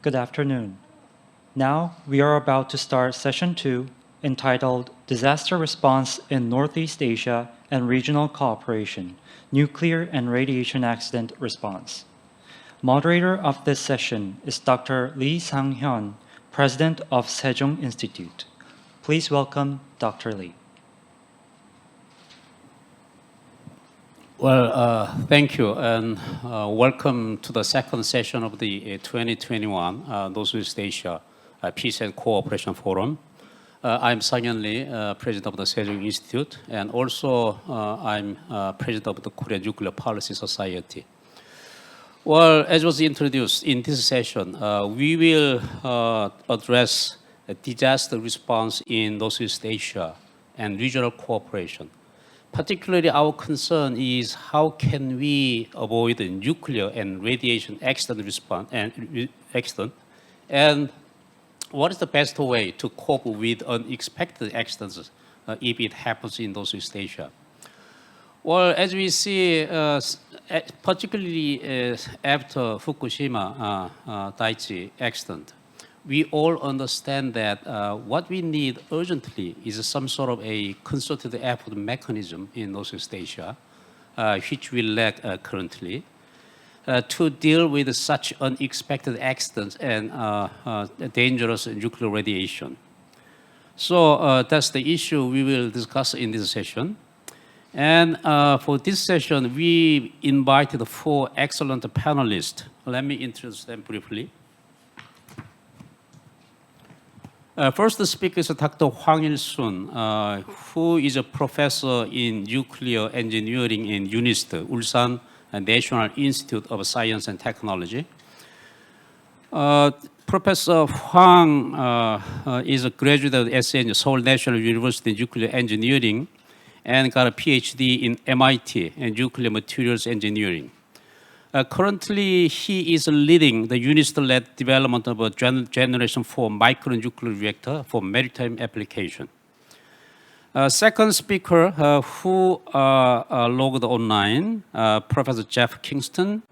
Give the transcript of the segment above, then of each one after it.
Good afternoon. Now, we are about to start Session 2, entitled Disaster Response in Northeast Asia and Regional Cooperation, Nuclear and Radiation Accident Response. Moderator of this session is Dr. Lee Sang-hyun, President of Sejong Institute. Please welcome Dr. Lee. Well, thank you, and welcome to the second session of the 2021 Northeast Asia Peace and Cooperation Forum. I'm Sang-hyun Lee, President of the Sejong Institute, and also I'm President of the Korean Nuclear Policy Society. Well, as was introduced in this session, we will address a disaster response in Northeast Asia and regional cooperation. Particularly, our concern is how can we avoid nuclear and radiation accident response and what is the best way to cope with unexpected accidents if it happens in Northeast Asia? Well, as we see, particularly after Fukushima Daiichi accident, we all understand that what we need urgently is some sort of a concerted effort mechanism in Northeast Asia, which we lack currently, to deal with such unexpected accidents and dangerous nuclear radiation. So that's the issue we will discuss in this session. And for this session, we invited 4 excellent panelists. Let me introduce them briefly. First speaker is Dr. Hwang Il-sun, who is a professor in nuclear engineering in UNIST, Ulsan National Institute of Science and Technology. Professor Hwang is a graduate of SN, Seoul National University Nuclear Engineering, and got a PhD in MIT in Nuclear Materials Engineering. Currently, he is leading the UNIST-led development of a Generation 4 micronuclear reactor for maritime application. Second speaker who logged online, Professor Jeff Kingston.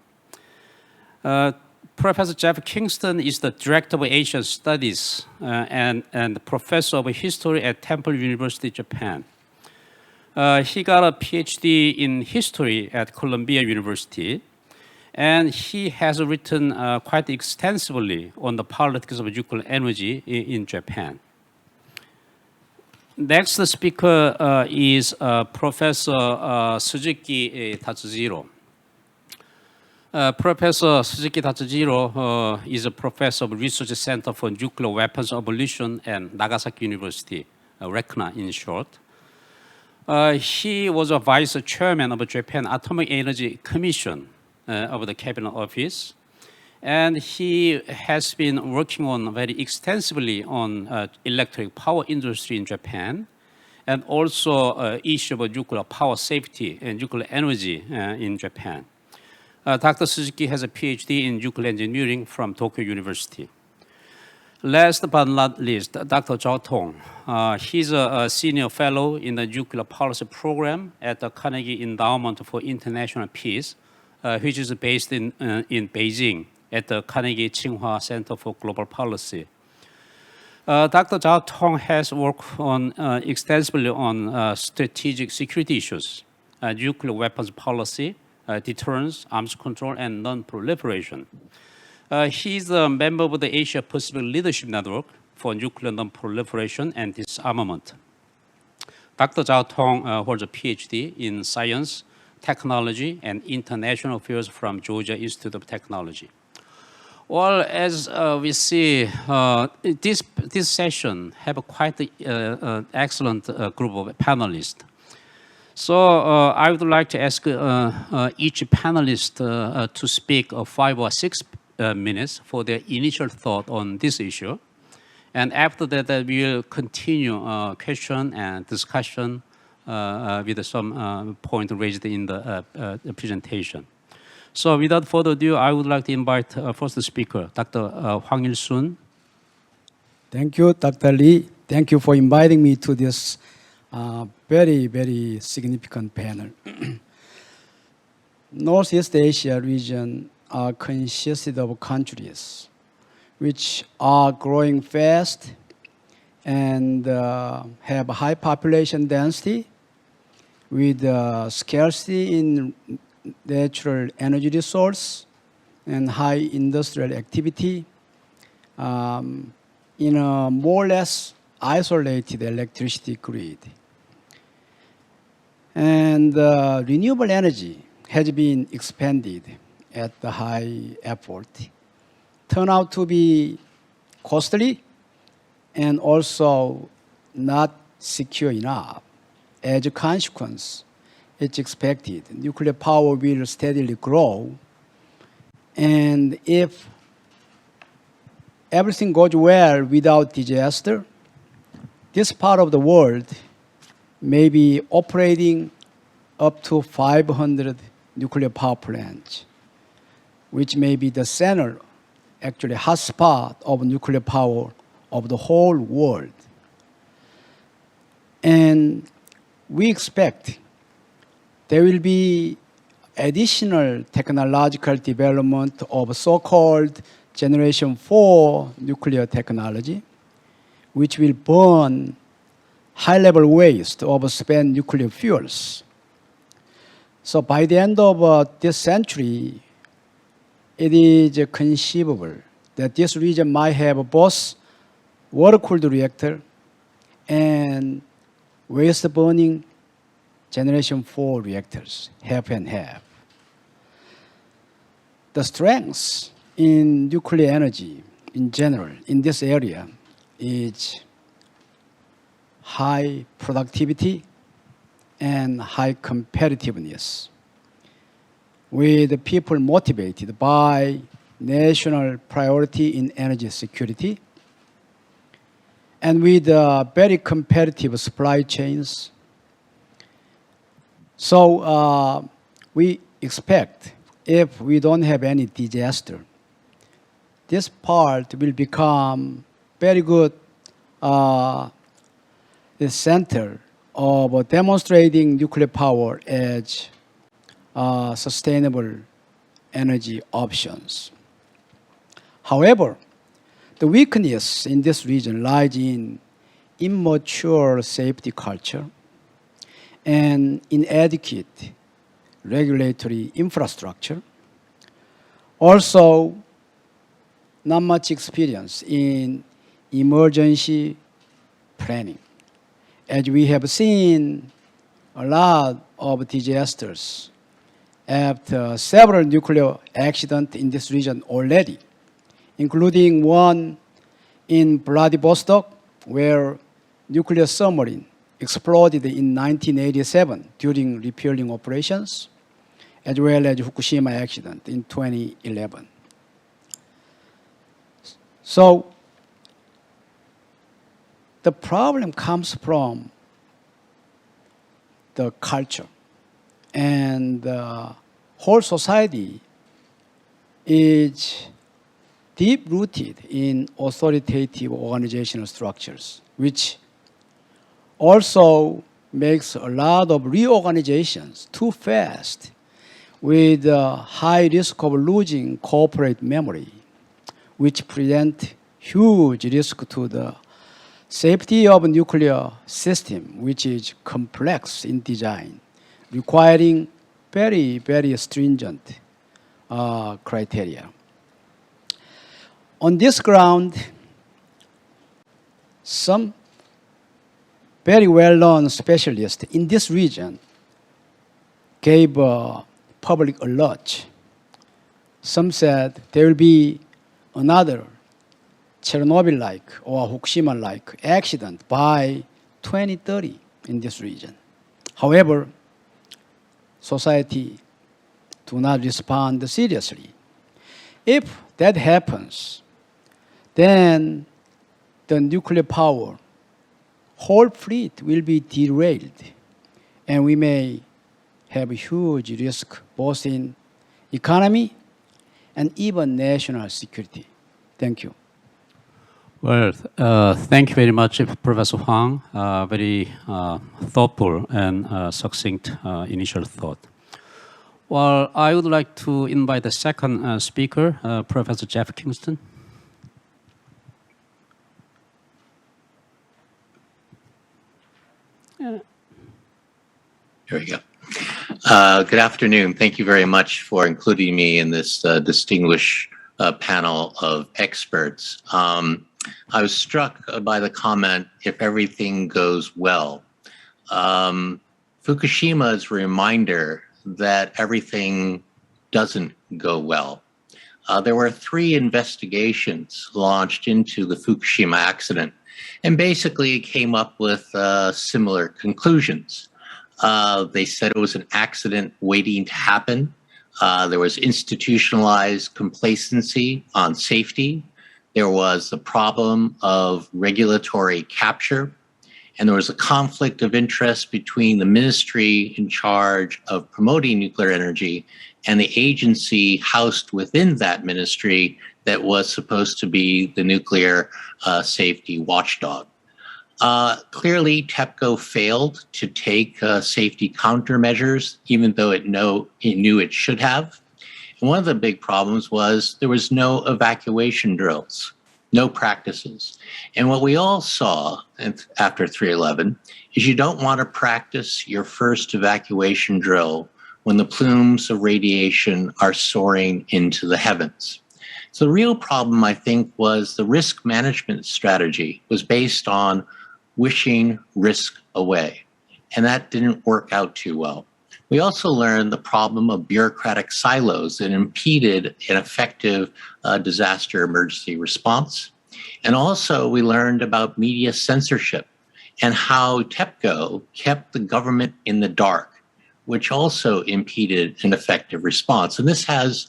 Professor Jeff Kingston is the Director of Asian Studies and Professor of History at Temple University, Japan. He got a PhD in History at Columbia University. And he has written quite extensively on the politics of nuclear energy in Japan. Next speaker is Professor Suzuki Tatsujiro. Professor Suzuki Tatsujiro is a professor of Research Center for Nuclear Weapons Abolition at Nagasaki University, RECNA in short. He was a vice chairman of the Japan Atomic Energy Commission of the Cabinet Office, and he has been working on very extensively on electric power industry in Japan, and also issue of nuclear power safety and nuclear energy in Japan. Dr. Suzuki has a PhD in nuclear engineering from Tokyo University. Last but not least, Dr. Zhao Tong. He's a senior fellow in the nuclear policy program at the Carnegie Endowment for International Peace, which is based in Beijing at the Carnegie Tsinghua Center for Global Policy. Dr. Zhao Tong has worked extensively on strategic security issues, nuclear weapons policy, deterrence, arms control, and non-proliferation. He's a member of the Asia-Pacific Leadership Network for Nuclear Non-Proliferation and Disarmament. Dr. Zhao Tong holds a PhD in Science, Technology, and International Affairs from Georgia Institute of Technology. Well, as we see, this session have a quite excellent group of panelists. So I would like to ask each panelist to speak 5 or 6 minutes for their initial thought on this issue. And after that, we will continue question and discussion with some point raised in the presentation. So without further ado, I would like to invite first speaker, Dr. Hwang Il-sun. Thank you, Dr. Lee. Thank you for inviting me to this very, very significant panel. Northeast Asia region are consisted of countries which are growing fast and have high population density with scarcity in natural energy resource and high industrial activity in a more or less isolated electricity grid. And renewable energy has been expanded at the high effort, turn out to be costly and also not secure enough. As a consequence, it's expected nuclear power will steadily grow. And if everything goes well without disaster, this part of the world may be operating up to 500 nuclear power plants, which may be the center, actually hotspot of nuclear power of the whole world. And we expect there will be additional technological development of so-called Generation 4 nuclear technology, which will burn high-level waste of spent nuclear fuels. So by the end of this century, it is conceivable that this region might have both water-cooled reactor and waste-burning Generation 4 reactors, half and half. The strengths in nuclear energy in general in this area is high productivity and high competitiveness, with people motivated by national priority in energy security and with very competitive supply chains. So we expect if we don't have any disaster, this part will become very good the center of demonstrating nuclear power as sustainable energy options. However, the weakness in this region lies in immature safety culture and inadequate regulatory infrastructure. Also, not much experience in emergency planning. As we have seen a lot of disasters after several nuclear accidents in this region already, including one in Vladivostok, where nuclear submarine exploded in 1987 during refueling operations, as well as Fukushima accident in 2011. So the problem comes from the culture, and the whole society is deep-rooted in authoritative organizational structures, which also makes a lot of reorganizations too fast with a high risk of losing corporate memory, which present huge risk to the safety of a nuclear system, which is complex in design, requiring very, very stringent criteria. On this ground, some very well-known specialists in this region gave a public alert. Some said there will be another Chernobyl-like or Fukushima-like accident by 2030 in this region. However, society do not respond seriously. If that happens, then the nuclear power whole fleet will be derailed, and we may have a huge risk both in economy and even national security. Thank you. Well, thank you very much, Professor Huang. Very thoughtful and succinct initial thought. Well, I would like to invite the second speaker, Professor Jeff Kingston. There we go. Good afternoon. Thank you very much for including me in this distinguished panel of experts. I was struck by the comment, if everything goes well. Fukushima is a reminder that everything doesn't go well. There were 3 investigations launched into the Fukushima accident, and basically it came up with similar conclusions. They said it was an accident waiting to happen. There was institutionalized complacency on safety. There was the problem of regulatory capture. And there was a conflict of interest between the ministry in charge of promoting nuclear energy and the agency housed within that ministry that was supposed to be the nuclear safety watchdog. Clearly, TEPCO failed to take safety countermeasures, even though it knew it should have. And one of the big problems was there was no evacuation drills, no practices. And what we all saw after 3/11 is you don't want to practice your first evacuation drill when the plumes of radiation are soaring into the heavens. So the real problem, I think, was the risk management strategy was based on wishing risk away. And that didn't work out too well. We also learned the problem of bureaucratic silos that impeded an effective disaster emergency response. And also we learned about media censorship and how TEPCO kept the government in the dark, which also impeded an effective response. And this has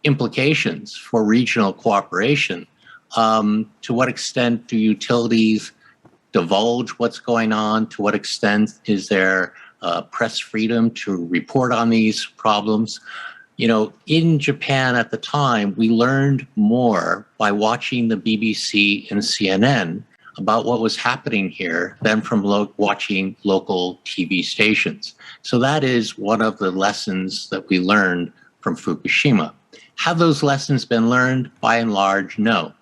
implications for regional cooperation. To what extent do utilities divulge what's going on? To what extent is there press freedom to report on these problems? You know, in Japan at the time, we learned more by watching the BBC and CNN about what was happening here than from watching local TV stations. So that is one of the lessons that we learned from Fukushima. Have those lessons been learned? By and large, no.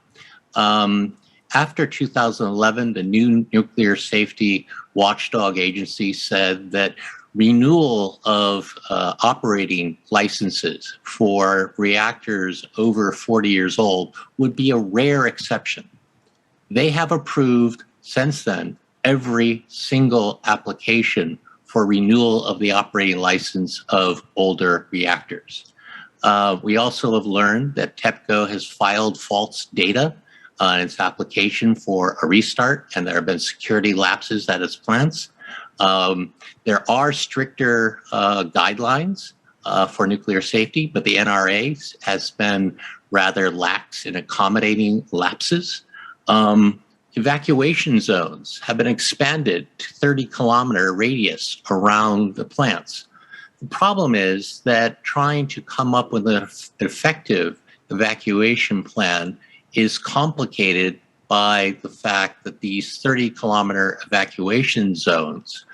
After 2011, the new nuclear safety watchdog agency said that renewal of operating licenses for reactors over 40 years old would be a rare exception. They have approved since then every single application for renewal of the operating license of older reactors. We also have learned that TEPCO has filed false data in its application for a restart, and there have been security lapses at its plants. There are stricter guidelines for nuclear safety, but the NRA has been rather lax in accommodating lapses. Evacuation zones have been expanded to 30-kilometer radius around the plants. The problem is that trying to come up with an effective evacuation plan is complicated by the fact that these 30-kilometer evacuation zones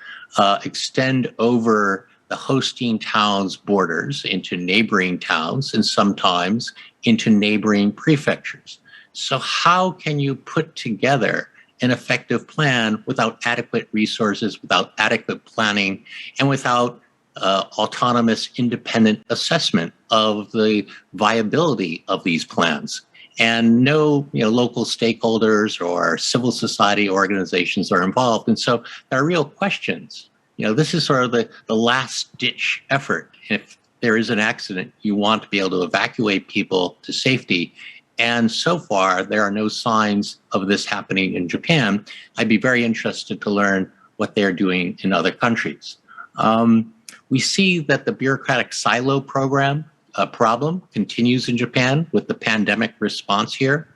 extend over the hosting town's borders into neighboring towns and sometimes into neighboring prefectures. So how can you put together an effective plan without adequate resources, without adequate planning, and without autonomous independent assessment of the viability of these plans? And no local stakeholders or civil society organizations are involved. And so there are real questions. This is sort of the last ditch effort. If there is an accident, you want to be able to evacuate people to safety. And so far, there are no signs of this happening in Japan. I'd be very interested to learn what they're doing in other countries. We see that the bureaucratic silo problem continues in Japan with the pandemic response here.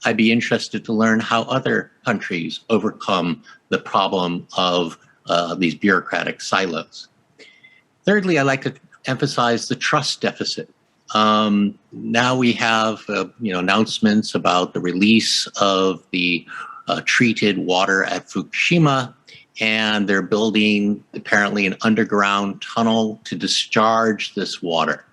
I'd be interested to learn how other countries overcome the problem of these bureaucratic silos. Thirdly, I'd like to emphasize the trust deficit. Now we have announcements about the release of the treated water at Fukushima, and they're building apparently an underground tunnel to discharge this water.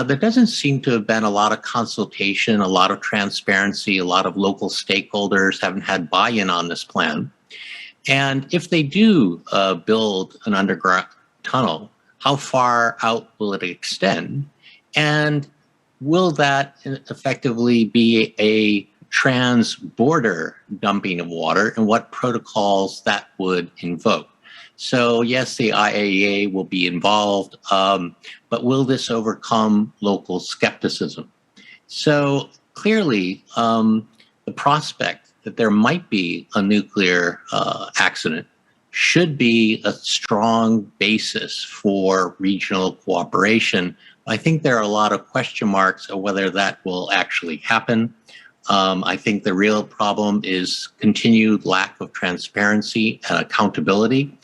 There doesn't seem to have been a lot of consultation, a lot of transparency, a lot of local stakeholders haven't had buy-in on this plan. And if they do build an underground tunnel, how far out will it extend? And will that effectively be a trans-border dumping of water, and what protocols that would invoke? So yes, the IAEA will be involved, but will this overcome local skepticism? So clearly, the prospect that there might be a nuclear accident should be a strong basis for regional cooperation. I think there are a lot of question marks of whether that will actually happen. I think the real problem is continued lack of transparency and accountability.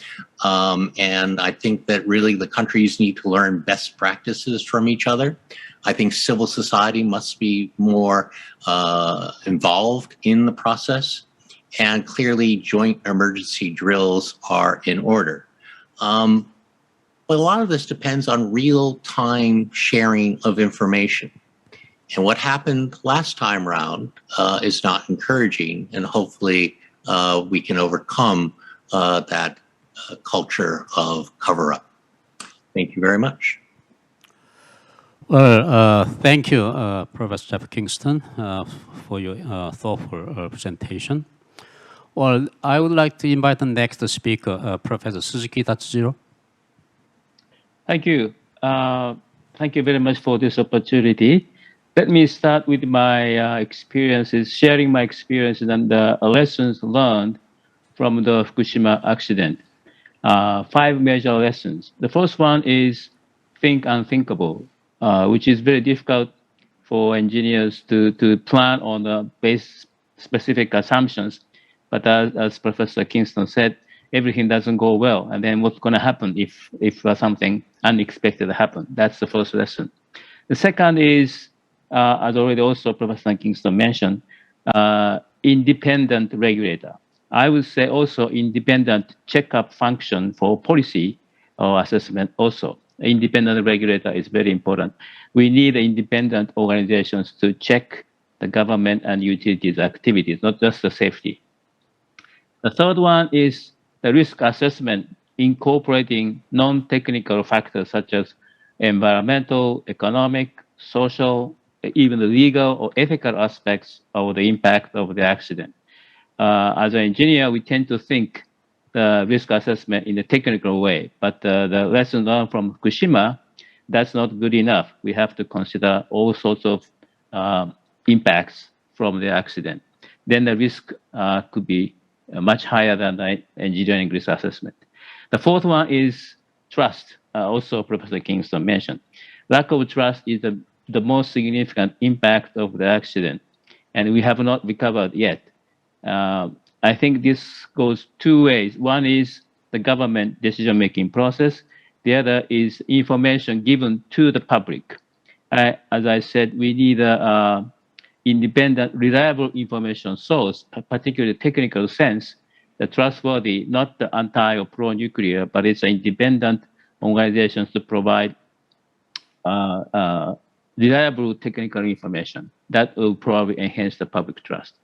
And I think that really the countries need to learn best practices from each other. I think civil society must be more involved in the process. And clearly joint emergency drills are in order. But a lot of this depends on real-time sharing of information. And what happened last time around is not encouraging, and hopefully we can overcome that culture of cover-up. Thank you very much. Well, thank you, Professor Jeff Kingston, for your thoughtful presentation. Well, I would like to invite the next speaker, Professor Suzuki Tatsujiro. Thank you. Thank you very much for this opportunity. Let me start with my experiences, sharing my experiences and the lessons learned from the Fukushima accident. 5 major lessons. The first one is think unthinkable, which is very difficult for engineers to plan on the base specific assumptions. But as Professor Kingston said, everything doesn't go well. And then what's going to happen if something unexpected happens? That's the first lesson. The second is, as already also Professor Kingston mentioned, independent regulator. I would say also independent checkup function for policy or assessment also. Independent regulator is very important. We need independent organizations to check the government and utilities activities, not just the safety. The third one is the risk assessment, incorporating non-technical factors such as environmental, economic, social, even the legal or ethical aspects of the impact of the accident. As an engineer, we tend to think the risk assessment in a technical way, but the lesson learned from Fukushima, that's not good enough. We have to consider all sorts of impacts from the accident. Then the risk could be much higher than the engineering risk assessment. The fourth one is trust, also Professor Kingston mentioned. Lack of trust is the most significant impact of the accident, and we have not recovered yet. I think this goes 2 ways. One is the government decision-making process. The other is information given to the public. As I said, we need an independent, reliable information source, particularly technical sense, the trustworthy, not the anti or pro-nuclear, but it's independent organizations to provide reliable technical information. That will probably enhance the public trust.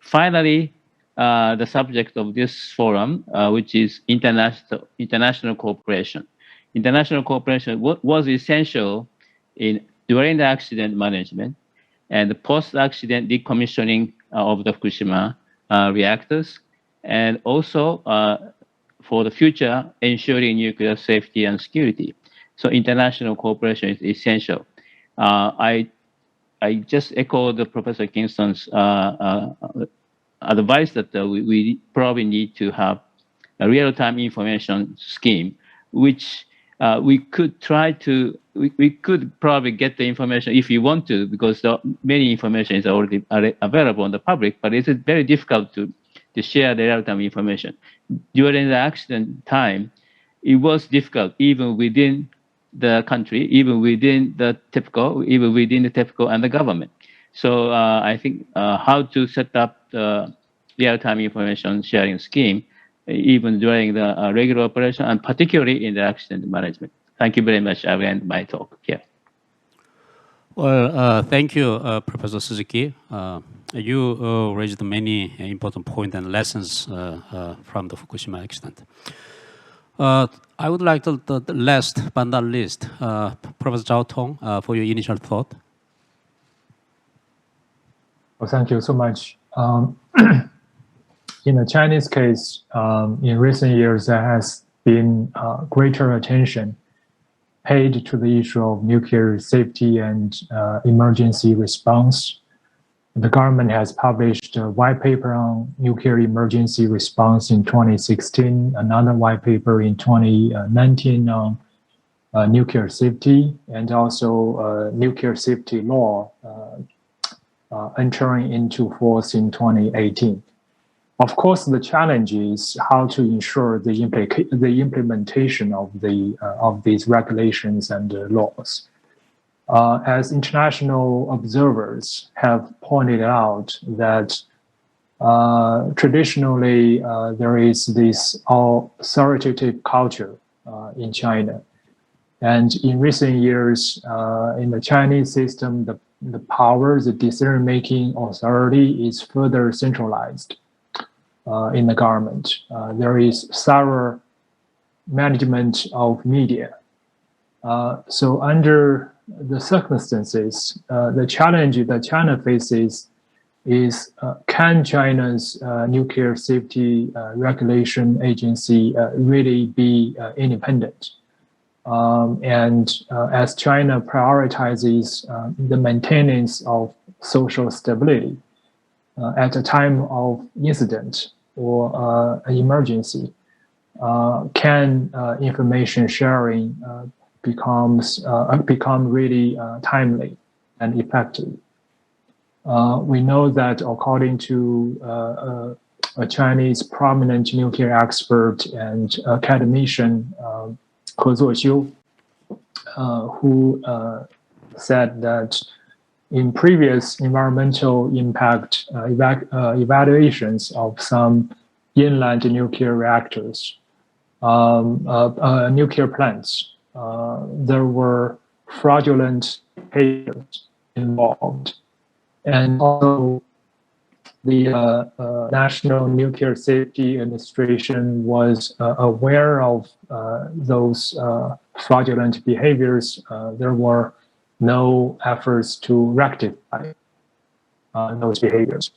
Finally, the subject of this forum, which is international cooperation. International cooperation was essential during the accident management and the post-accident decommissioning of the Fukushima reactors, and also for the future ensuring nuclear safety and security. So international cooperation is essential. I just echo Professor Kingston's advice that we probably need to have a real-time information scheme, which we could probably get the information if you want to, because many information is already available on the public, but it's very difficult to share the real-time information. During the accident time, it was difficult, even within the country, even within the TEPCO and the government. So I think how to set up the real-time information sharing scheme, even during the regular operation, and particularly in the accident management. Thank you very much. I will end my talk here. Well, thank you, Professor Suzuki. You raised many important points and lessons from the Fukushima accident. I would like to, the last but not least, Professor Zhao Tong, for your initial thought. Well, thank you so much. In the Chinese case, in recent years, there has been greater attention paid to the issue of nuclear safety and emergency response. The government has published a white paper on nuclear emergency response in 2016, another white paper in 2019 on nuclear safety, and also nuclear safety law entering into force in 2018. Of course, the challenge is how to ensure the implementation of these regulations and laws. As international observers have pointed out that traditionally there is this authoritative culture in China. And in recent years, in the Chinese system, the power, the decision-making authority is further centralized in the government. There is thorough management of media. So under the circumstances, the challenge that China faces is can China's nuclear safety regulation agency really be independent? As China prioritizes the maintenance of social stability at a time of incident or an emergency, can information sharing become really timely and effective? We know that according to a Chinese prominent nuclear expert and academician, He Zuoxiu, who said that in previous environmental impact evaluations of some inland nuclear reactors, nuclear plants, there were fraudulent behaviors involved. And also the National Nuclear Safety Administration was aware of those fraudulent behaviors. There were no efforts to rectify those behaviors.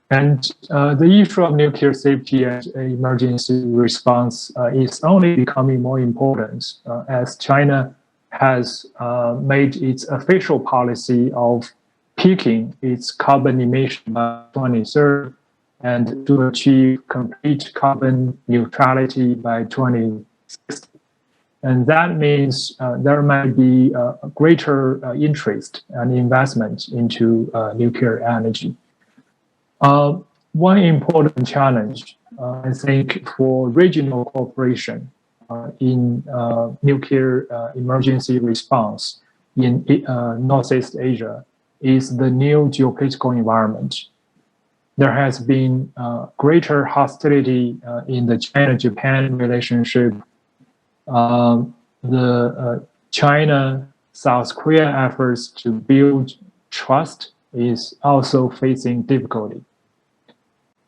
And the issue of nuclear safety and emergency response is only becoming more important as China has made its official policy of peaking its carbon emission by 2030 and to achieve complete carbon neutrality by 2060. And that means there might be a greater interest and investment into nuclear energy. One important challenge, I think, for regional cooperation in nuclear emergency response in Northeast Asia is the new geopolitical environment. There has been greater hostility in the China-Japan relationship. The China-South Korea efforts to build trust is also facing difficulty.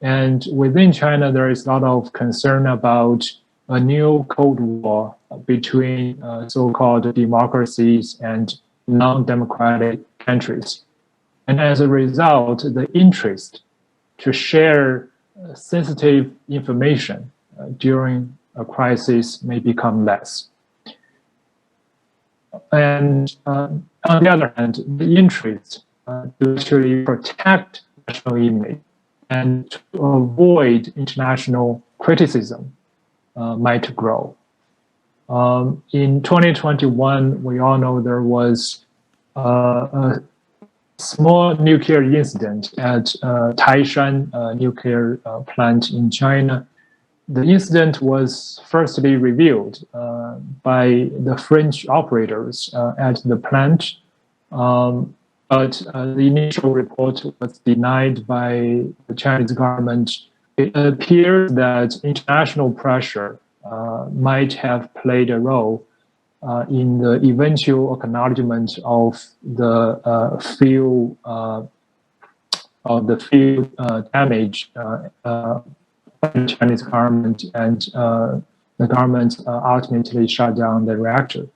And within China, there is a lot of concern about a new Cold War between so-called democracies and non-democratic countries. And as a result, the interest to share sensitive information during a crisis may become less. And on the other hand, the interest to actually protect national image and to avoid international criticism might grow. In 2021, we all know there was a small nuclear incident at Taishan nuclear plant in China. The incident was firstly revealed by the French operators at the plant, but the initial report was denied by the Chinese government. It appears that international pressure might have played a role in the eventual acknowledgement of the field damage by the Chinese government and the government ultimately shut down the reactor.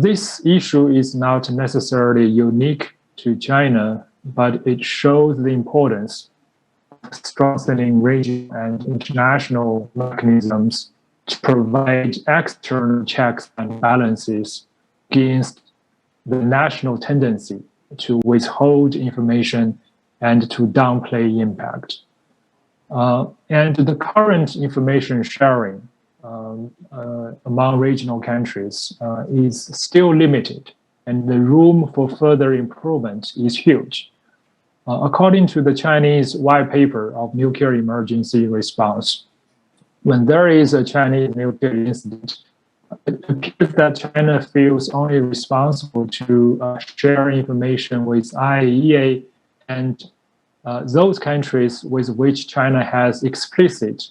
This issue is not necessarily unique to China, but it shows the importance of strengthening regional and international mechanisms to provide external checks and balances against the national tendency to withhold information and to downplay impact. And the current information sharing among regional countries is still limited, and the room for further improvement is huge. According to the Chinese white paper of nuclear emergency response, when there is a Chinese nuclear incident, it appears that China feels only responsible to share information with IAEA and those countries with which China has explicit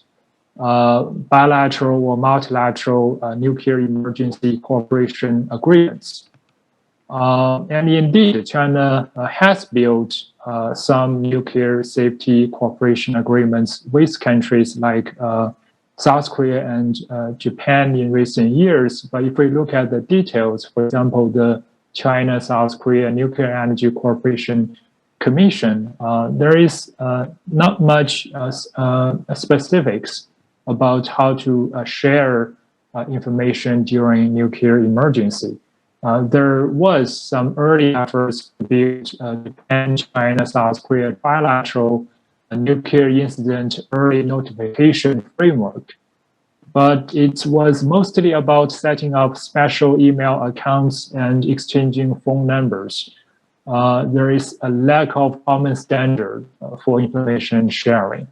bilateral or multilateral nuclear emergency cooperation agreements. And indeed, China has built some nuclear safety cooperation agreements with countries like South Korea and Japan in recent years. But if we look at the details, for example, the China-South Korea Nuclear Energy Cooperation Commission, there is not much specifics about how to share information during nuclear emergency. There was some early efforts to build Japan, China, South Korea bilateral nuclear incident early notification framework, but it was mostly about setting up special email accounts and exchanging phone numbers. There is a lack of common standard for information sharing.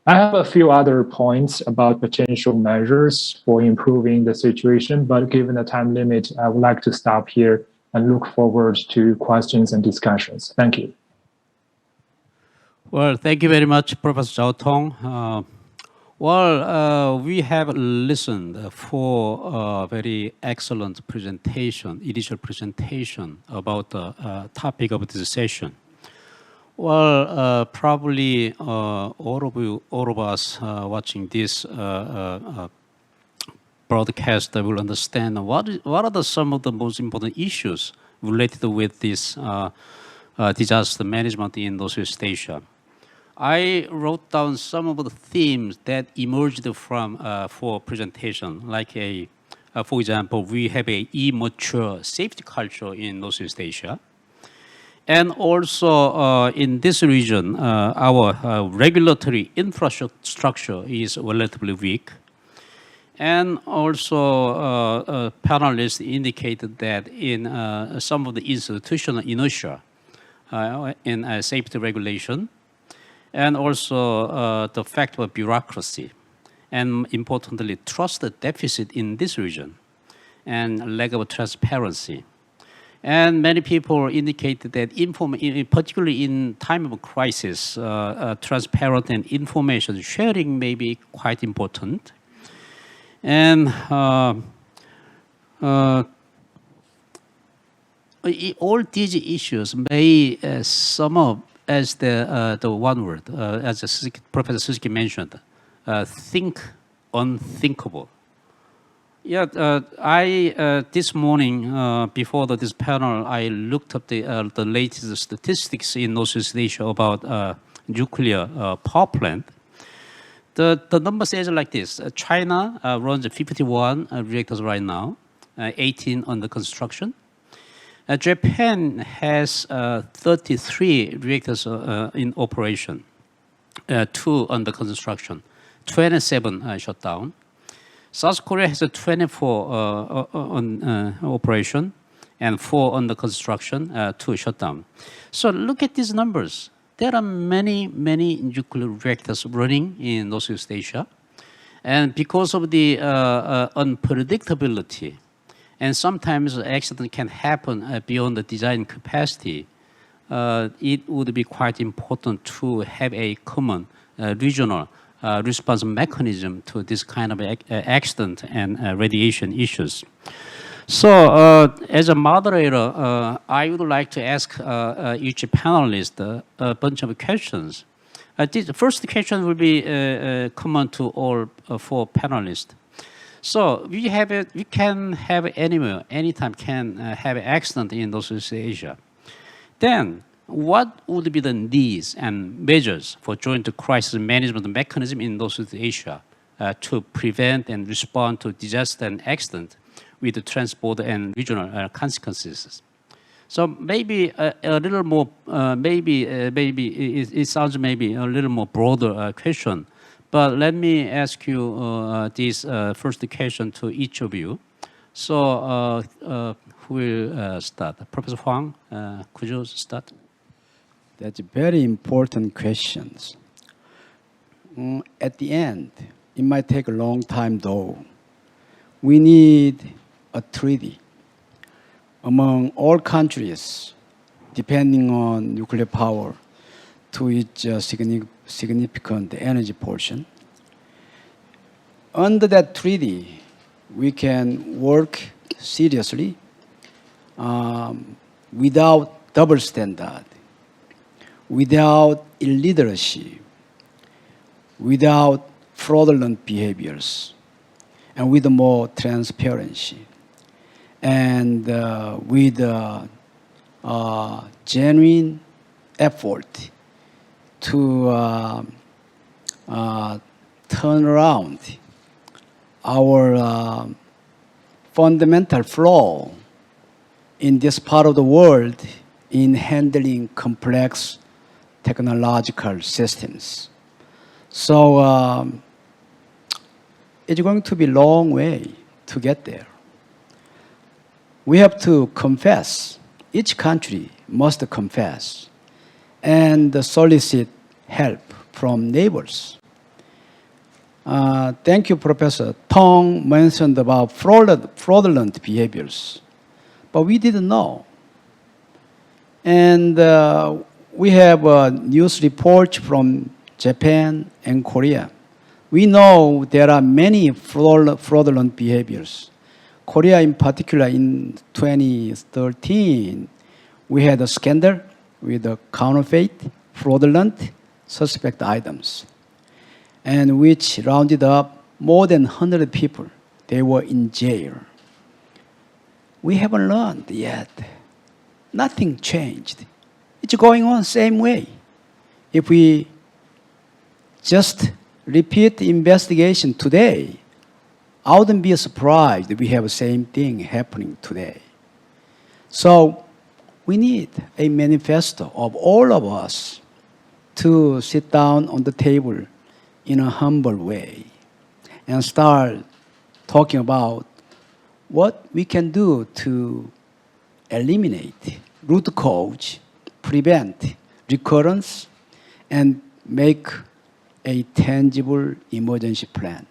I have a few other points about potential measures for improving the situation, but given the time limit, I would like to stop here and look forward to questions and discussions. Thank you. Well, thank you very much, Professor Zhao Tong. We have listened for a very excellent presentation, initial presentation about the topic of this session. Probably all of us watching this broadcast will understand what are some of the most important issues related with this disaster management in Northeast Asia. I wrote down some of the themes that emerged from for presentation, like for example, we have a immature safety culture in Northeast Asia. And also in this region, our regulatory infrastructure is relatively weak. And also panelists indicated that in some of the institutional inertia in safety regulation, and also the fact of bureaucracy, and importantly, trust deficit in this region, and lack of transparency. And many people indicated that, particularly in time of crisis, transparent and information sharing may be quite important. And all these issues may sum up as the one word, as Professor Suzuki mentioned, think unthinkable. Yeah, this morning before this panel, I looked up the latest statistics in Northeast Asia about nuclear power plant. The number says like this: China runs 51 reactors right now, 18 under construction. Japan has 33 reactors in operation, 2 under construction, 27 shut down. South Korea has 24 on operation and 4 under construction, 2 shut down. So look at these numbers. There are many nuclear reactors running in Northeast Asia. And because of the unpredictability, and sometimes accident can happen beyond the design capacity, it would be quite important to have a common regional response mechanism to this kind of accident and radiation issues. So as a moderator, I would like to ask each panelist a bunch of questions This first question will be common to all four panelists. So we can have anywhere, anytime can have accident in Northeast Asia. Then what would be the needs and measures for joint crisis management mechanism in Northeast Asia to prevent and respond to disaster and accident with the transport and regional consequences? So maybe a little more, it sounds maybe a little more broader question. But let me ask you this first question to each of you. So who will start? Professor Huang, could you start? That's very important questions. At the end, it might take a long time though. We need a treaty among all countries, depending on nuclear power, to its significant energy portion. Under that treaty, we can work seriously without double standard, without illiteracy, without fraudulent behaviors, and with more transparency, and with genuine effort to turn around our fundamental flaw in this part of the world in handling complex technological systems. So it's going to be a long way to get there. We have to confess. Each country must confess and solicit help from neighbors. Thank you, Professor. Tong mentioned about fraudulent behaviors, but we didn't know. And we have a news report from Japan and Korea. We know there are many fraudulent behaviors. Korea in particular, in 2013, we had a scandal with the counterfeit, fraudulent, suspect items, and which rounded up more than 100 people. They were in jail. We haven't learned yet. Nothing changed. It's going on same way. If we just repeat the investigation today, I wouldn't be surprised if we have the same thing happening today. So we need a manifesto of all of us to sit down on the table in a humble way and start talking about what we can do to eliminate root cause, prevent recurrence, and make a tangible emergency plan.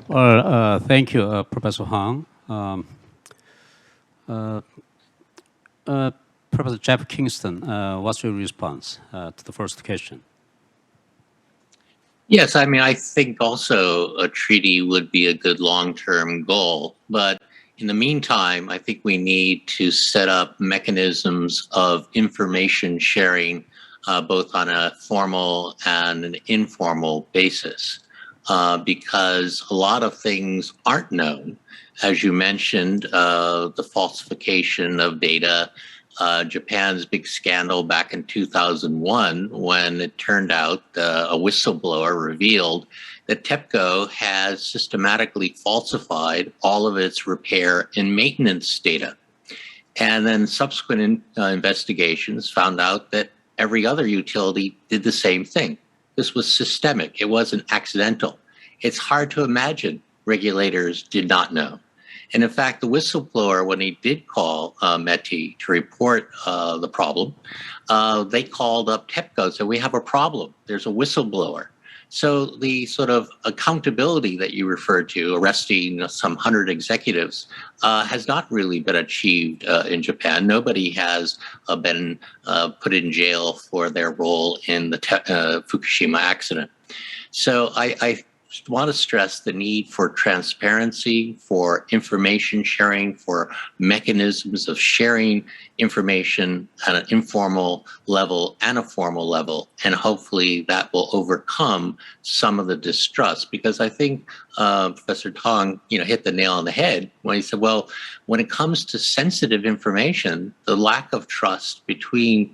Well, thank you, Professor Huang. Professor Jeff Kingston, what's your response to the first question? Yes, I mean, I think also a treaty would be a good long-term goal. But in the meantime, I think we need to set up mechanisms of information sharing, both on a formal and an informal basis. Because a lot of things aren't known. As you mentioned, the falsification of data, Japan's big scandal back in 2001, when it turned out a whistleblower revealed that TEPCO has systematically falsified all of its repair and maintenance data. And then subsequent investigations found out that every other utility did the same thing. This was systemic. It wasn't accidental. It's hard to imagine regulators did not know. And in fact, the whistleblower, when he did call METI to report the problem, they called up TEPCO and said, we have a problem. There's a whistleblower. So the sort of accountability that you referred to, arresting some 100 executives, has not really been achieved in Japan. Nobody has been put in jail for their role in the Fukushima accident. So I want to stress the need for transparency, for information sharing, for mechanisms of sharing information at an informal level and a formal level. And hopefully that will overcome some of the distrust, because I think Professor Tong, hit the nail on the head when he said, well, when it comes to sensitive information, the lack of trust between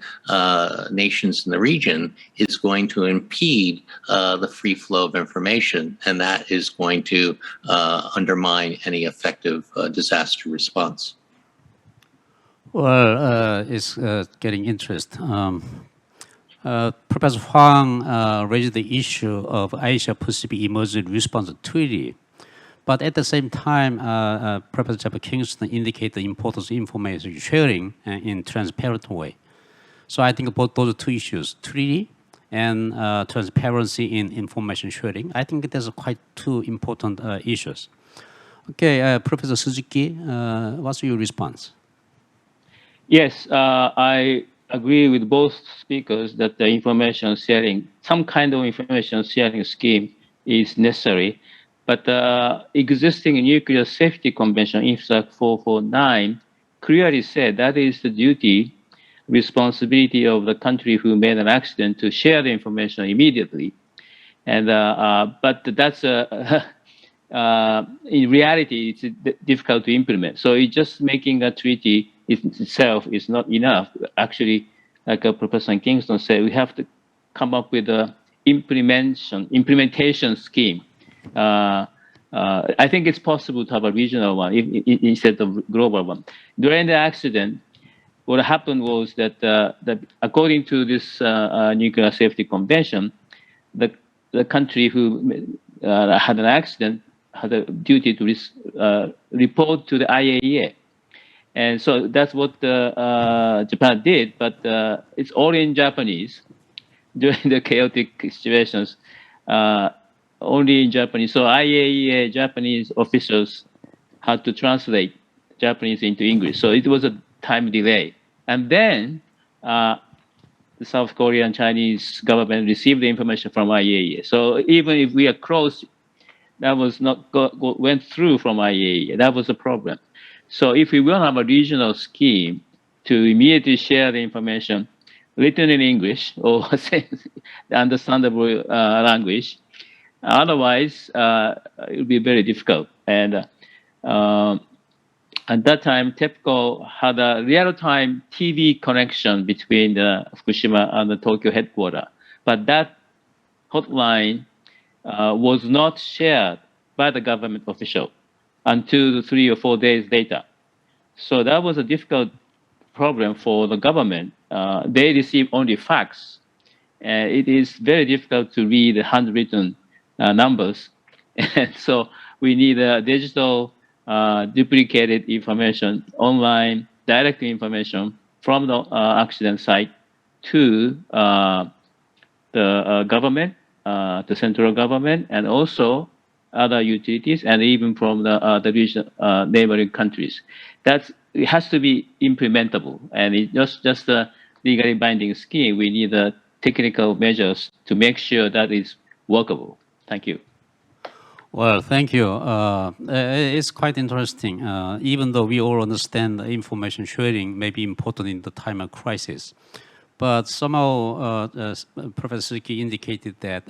nations in the region is going to impede the free flow of information, and that is going to undermine any effective disaster response. Well, it's getting interest. Professor Huang raised the issue of Asia-Pacific Emergency Response Treaty. But at the same time, Professor Jeff Kingston indicated the importance of information sharing in transparent way. So I think about those two issues, treaty and transparency in information sharing, I think there's quite two important issues. Okay, Professor Suzuki, what's your response? Yes, I agree with both speakers that the information sharing, some kind of information sharing scheme is necessary. But the existing nuclear safety convention, INFSAC 449, clearly said that is the duty, responsibility of the country who made an accident to share the information immediately. And but that's in reality, it's difficult to implement. So it's just making a treaty itself is not enough. Actually, like Professor Kingston said, we have to come up with a implementation scheme. I think it's possible to have a regional one instead of global one. During the accident, what happened was that, according to this nuclear safety convention, the country who had an accident had a duty to report to the IAEA. And so that's what Japan did, but it's all in Japanese during the chaotic situations, only in Japanese. So IAEA Japanese officials had to translate Japanese into English. So it was a time delay. And then the South Korean Chinese government received the information from IAEA. So even if we are close, that was not went through from IAEA. That was a problem. So if we will have a regional scheme to immediately share the information written in English or understandable language, otherwise it will be very difficult. And at that time, TEPCO had a real-time TV connection between the Fukushima and the Tokyo headquarters, but that hotline was not shared by the government official until 3 or 4 days later. So that was a difficult problem for the government. They receive only fax. It is very difficult to read handwritten numbers. And so we need a digital duplicated information, online, direct information from the accident site to the government, the central government, and also other utilities, and even from the region, neighboring countries. It has to be implementable, and it's just a legally binding scheme. We need technical measures to make sure that is workable. Thank you. Well, thank you. It's quite interesting. Even though we all understand that information sharing may be important in the time of crisis, but somehow Professor Suzuki indicated that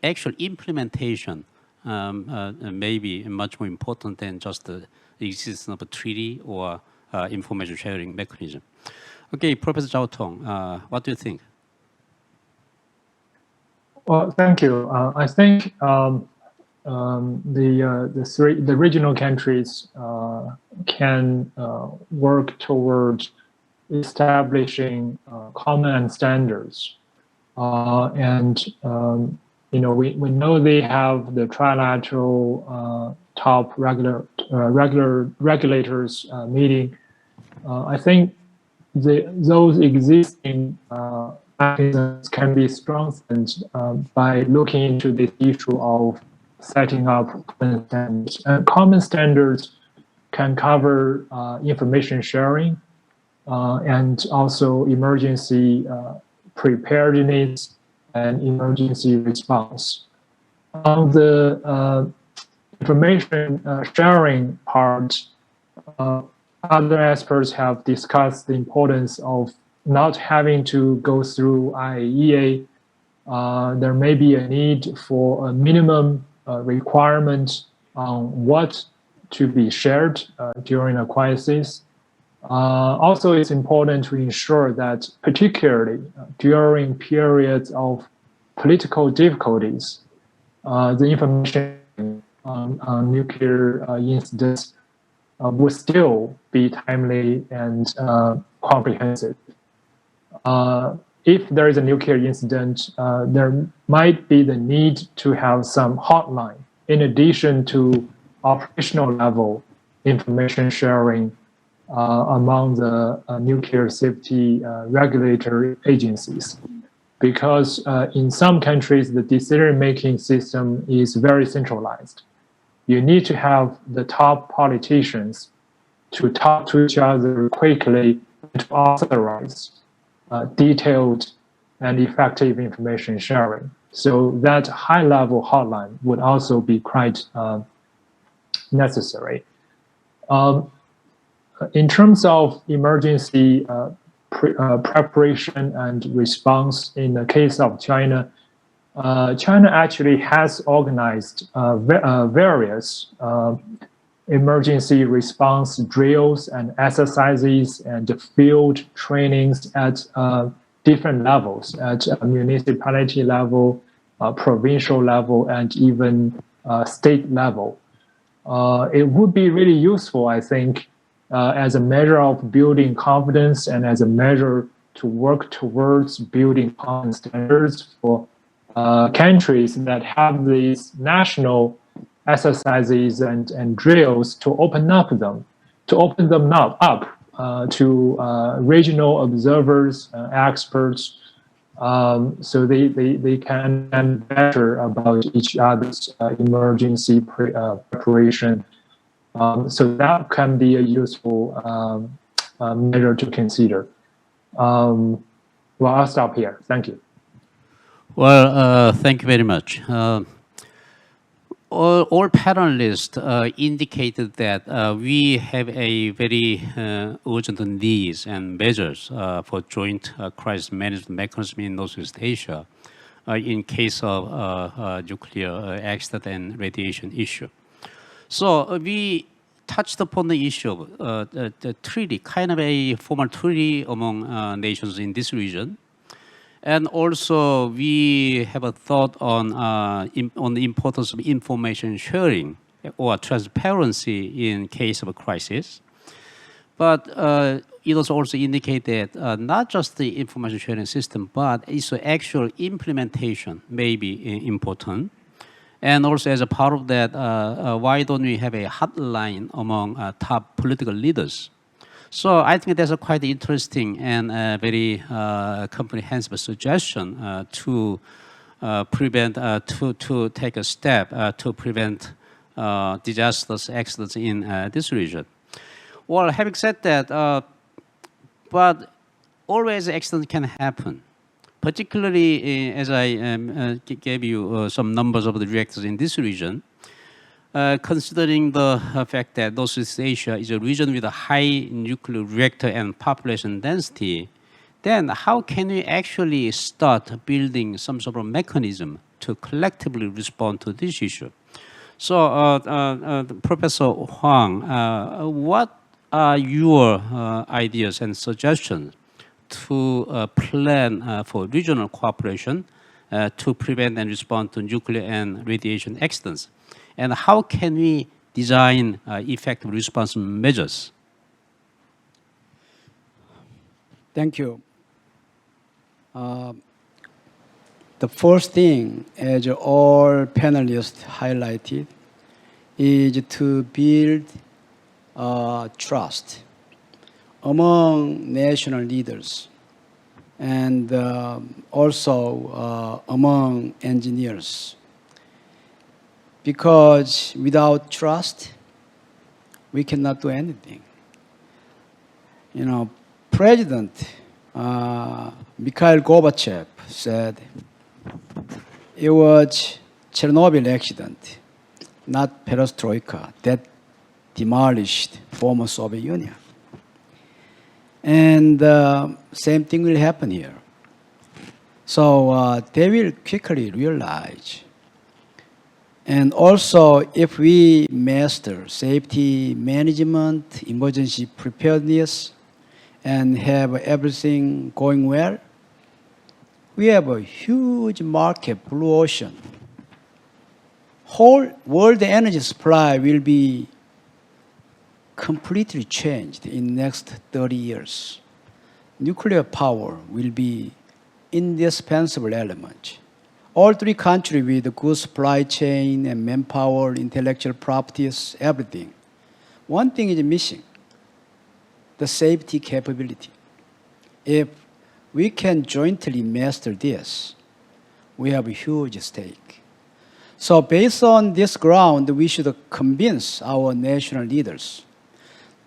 actual implementation may be much more important than just the existence of a treaty or information sharing mechanism. Okay, Professor Zhao Tong, what do you think? Well, thank you. I think the regional countries can work towards establishing common standards, and we know they have the trilateral top regulators meeting. I think those existing mechanisms can be strengthened by looking into this issue of setting up common standards. And common standards can cover information sharing and also emergency preparedness and emergency response. On the information sharing part, other experts have discussed the importance of not having to go through IAEA. There may be a need for a minimum requirement on what to be shared during a crisis. Also, it's important to ensure that, particularly during periods of political difficulties, the information on nuclear incidents would still be timely and comprehensive. If there is a nuclear incident, there might be the need to have some hotline in addition to operational level information sharing among the nuclear safety regulatory agencies. Because in some countries, the decision-making system is very centralized. You need to have the top politicians to talk to each other quickly to authorize detailed and effective information sharing. So that high-level hotline would also be quite necessary. In terms of emergency preparation and response in the case of China, China actually has organized various emergency response drills and exercises and field trainings at different levels, at a municipality level, provincial level, and even state level. It would be really useful, I think, as a measure of building confidence and as a measure to work towards building common standards for countries that have these national exercises and drills to open them up to regional observers, experts, so they can understand better about each other's emergency preparation. So that can be a useful measure to consider. Well, I'll stop here. Thank you. Well, thank you very much. All panelists indicated that we have a very urgent needs and measures for joint crisis management mechanism in Northeast Asia in case of nuclear accident and radiation issue. So we touched upon the issue of the treaty, kind of a formal treaty among nations in this region. And also, we have a thought on the importance of information sharing or transparency in case of a crisis. But it was also indicated not just the information sharing system, but its actual implementation may be important. And also, as a part of that, why don't we have a hotline among top political leaders? So I think that's a quite interesting and very comprehensive suggestion to prevent, to take a step to prevent disasters, accidents in this region. Well, having said that, but always accidents can happen. Particularly, as I gave you some numbers of the reactors in this region, considering the fact that Northeast Asia is a region with a high nuclear reactor and population density, then how can we actually start building some sort of mechanism to collectively respond to this issue? So, Professor Huang, what are your ideas and suggestions to plan for regional cooperation to prevent and respond to nuclear and radiation accidents? And how can we design effective response measures? Thank you. The first thing, as all panelists highlighted, is to build trust among national leaders and also among engineers. Because without trust, we cannot do anything. You know, President Mikhail Gorbachev said it was Chernobyl accident, not perestroika, that demolished former Soviet Union. And same thing will happen here. So they will quickly realize. And also, if we master safety management, emergency preparedness, and have everything going well, we have a huge market, blue ocean. Whole world energy supply will be completely changed in next 30 years. Nuclear power will be indispensable element. All three countries with a good supply chain and manpower, intellectual properties, everything. One thing is missing, the safety capability. If we can jointly master this, we have a huge stake. So based on this ground, we should convince our national leaders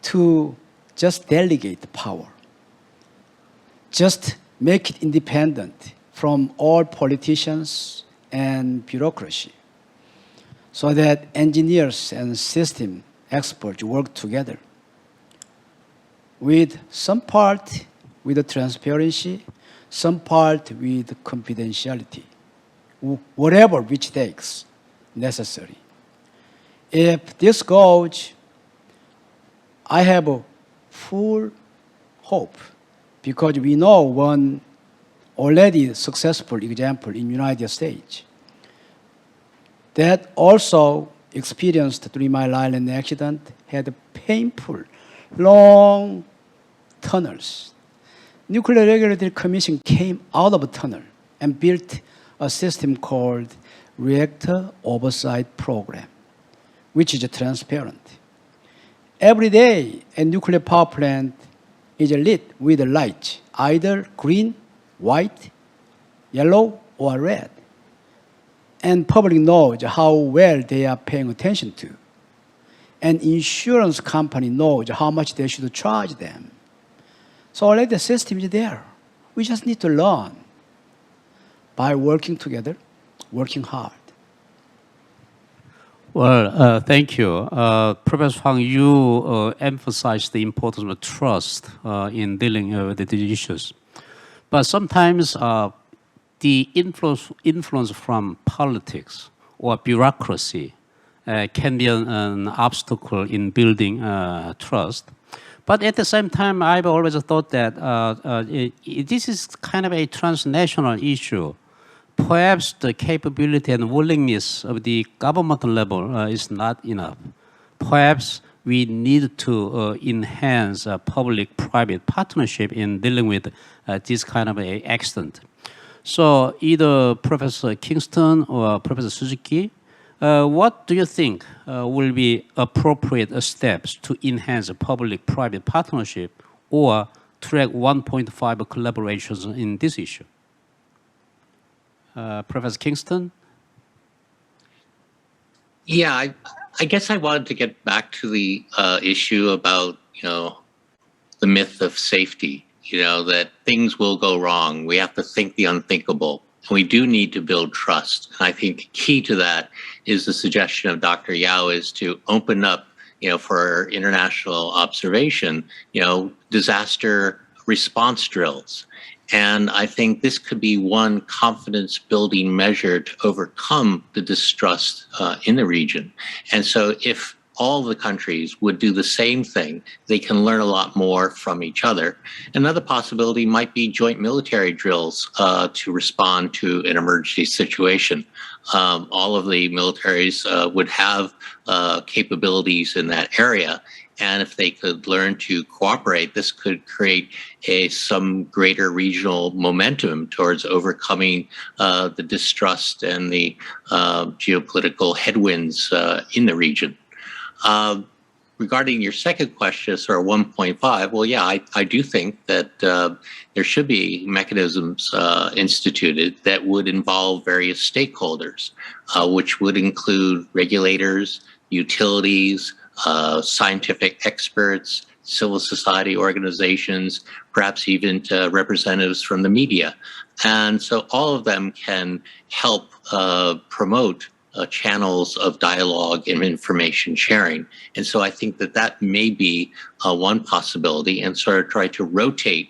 to just delegate the power. Just make it independent from all politicians and bureaucracy, so that engineers and system experts work together with some part with the transparency, some part with confidentiality, whatever which takes necessary. If this goes, I have a full hope, because we know one already successful example in United States that also experienced 3 Mile Island accident, had painful, long tunnels. Nuclear Regulatory Commission came out of a tunnel and built a system called Reactor Oversight Program, which is transparent. Every day, a nuclear power plant is lit with a light, either green, white, yellow, or red. And public knows how well they are paying attention to. And insurance company knows how much they should charge them. So already the system is there. We just need to learn by working together, working hard. Well, thank you. Professor Huang, you emphasized the importance of trust in dealing with these issues. But sometimes the influence from politics or bureaucracy can be an obstacle in building trust. But at the same time, I've always thought that this is kind of a transnational issue. Perhaps the capability and willingness of the government level is not enough. Perhaps we need to enhance public-private partnership in dealing with this kind of an accident. So either Professor Kingston or Professor Suzuki, what do you think will be appropriate steps to enhance public-private partnership or track 1.5 collaborations in this issue? Professor Kingston? Yeah, I guess I wanted to get back to the issue about, the myth of safety, that things will go wrong. We have to think the unthinkable. And we do need to build trust. And I think key to that is the suggestion of Dr. Yao is to open up, for international observation, disaster response drills. And I think this could be one confidence-building measure to overcome the distrust in the region. And so if all the countries would do the same thing, they can learn a lot more from each other. Another possibility might be joint military drills to respond to an emergency situation. All of the militaries would have capabilities in that area. And if they could learn to cooperate, this could create some greater regional momentum towards overcoming the distrust and the geopolitical headwinds in the region. Regarding your second question, sort of 1.5, well, yeah, I do think that there should be mechanisms instituted that would involve various stakeholders, which would include regulators, utilities, scientific experts, civil society organizations, perhaps even to representatives from the media. And so all of them can help promote channels of dialogue and information sharing. And so I think that that may be one possibility, and sort of try to rotate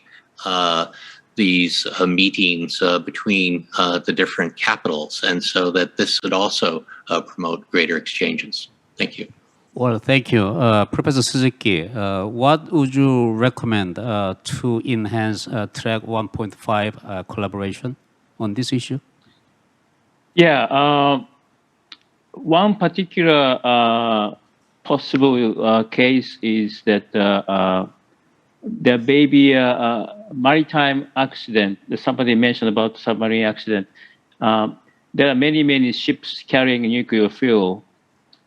these meetings between the different capitals, and so that this would also promote greater exchanges. Thank you. Well, thank you. Professor Suzuki, what would you recommend to enhance track 1.5 collaboration on this issue? Yeah, one particular possible case is that there may be a maritime accident. Somebody mentioned about submarine accident. There are many ships carrying nuclear fuel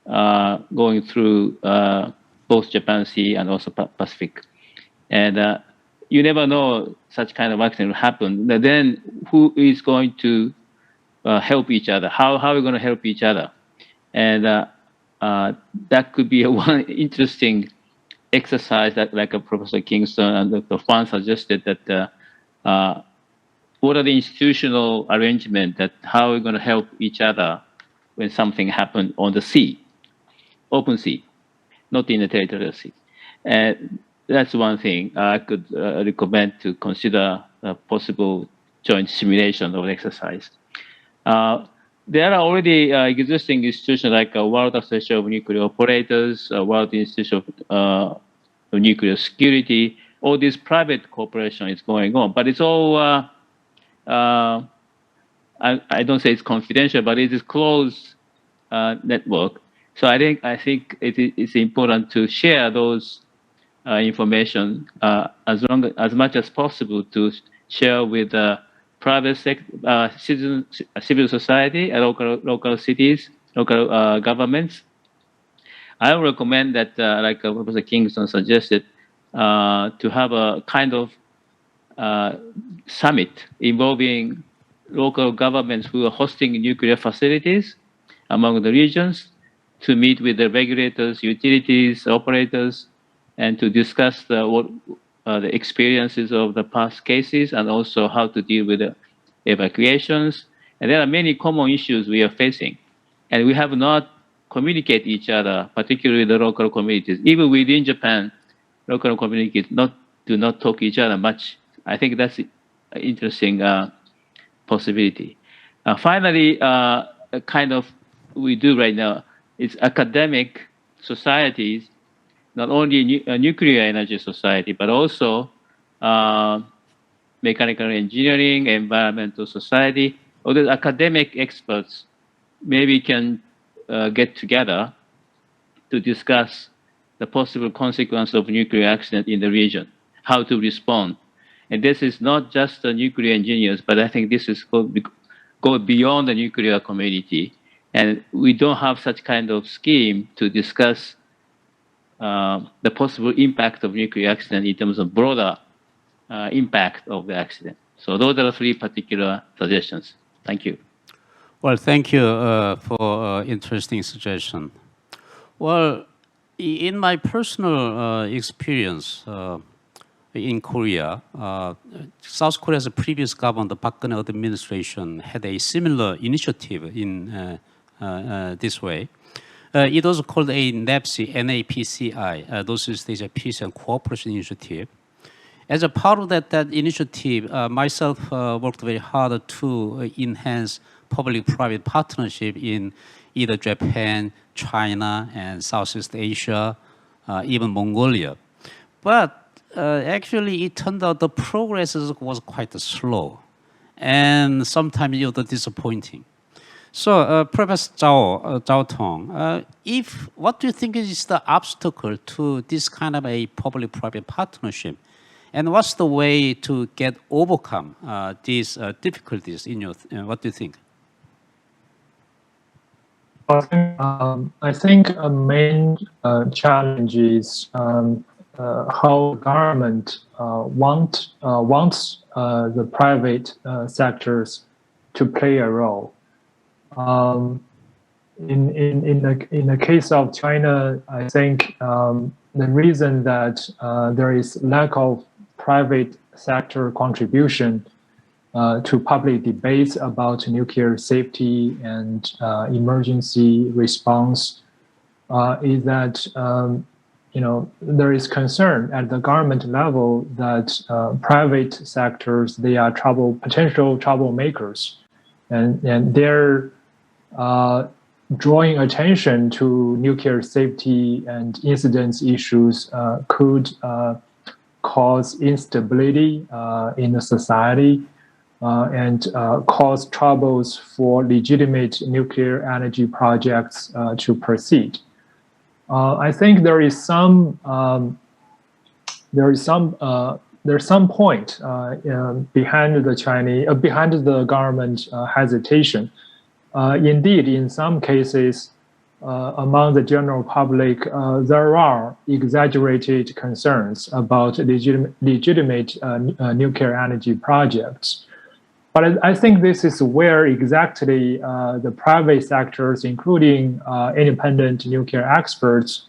going through both Japan Sea and also Pacific. And you never know such kind of accident will happen. Then who is going to help each other? How are we going to help each other? And that could be one interesting exercise that, like Professor Kingston and Dr. Fan suggested, that what are the institutional arrangement, that how are we going to help each other when something happened on the sea, open sea, not in the territorial sea. And that's one thing I could recommend to consider a possible joint simulation of the exercise. There are already existing institutions like World Association of Nuclear Operators, World Institute of Nuclear Security. All this private cooperation is going on, but it's all, I don't say it's confidential, but it is closed network. So I think it's important to share those information as much as possible, to share with private sector, civil society, local cities, local governments. I would recommend that, like Professor Kingston suggested, to have a kind of summit involving local governments who are hosting nuclear facilities among the regions, to meet with the regulators, utilities, operators, and to discuss the experiences of the past cases, and also how to deal with the evacuations. And there are many common issues we are facing, and we have not communicated each other, particularly the local communities. Even within Japan, local communities do not talk each other much. I think that's an interesting possibility. Finally, kind of we do right now, it's academic societies, not only nuclear energy society, but also mechanical engineering, environmental society. All the academic experts maybe can get together to discuss the possible consequence of nuclear accident in the region, how to respond. And this is not just the nuclear engineers, but I think this is go beyond the nuclear community. And we don't have such kind of scheme to discuss the possible impact of nuclear accident in terms of broader impact of the accident. So those are the three particular suggestions. Thank you. Well, thank you for interesting suggestion. Well, in my personal experience in Korea, South Korea's previous government, the Park Geun-hye administration, had a similar initiative in this way. It was called a NAPCI, NAPCI, those is the Peace and Cooperation Initiative. As a part of that initiative, myself worked very hard to enhance public-private partnership in either Japan, China, and Southeast Asia, even Mongolia. But actually, it turned out the progress was quite slow, and sometimes it was disappointing. So, Professor Zhao Tong, what do you think is the obstacle to this kind of a public-private partnership, and what's the way to overcome these difficulties? What do you think? I think a main challenge is how government wants the private sectors to play a role. In the case of China, I think the reason that there is lack of private sector contribution to public debates about nuclear safety and emergency response is that there is concern at the government level that private sectors, they are potential troublemakers, and they're drawing attention to nuclear safety and incidents issues could cause instability in the society and cause troubles for legitimate nuclear energy projects to proceed. I think there's some point behind the government hesitation. Indeed, in some cases, among the general public, there are exaggerated concerns about legitimate nuclear energy projects. But I think this is where exactly the private sectors, including independent nuclear experts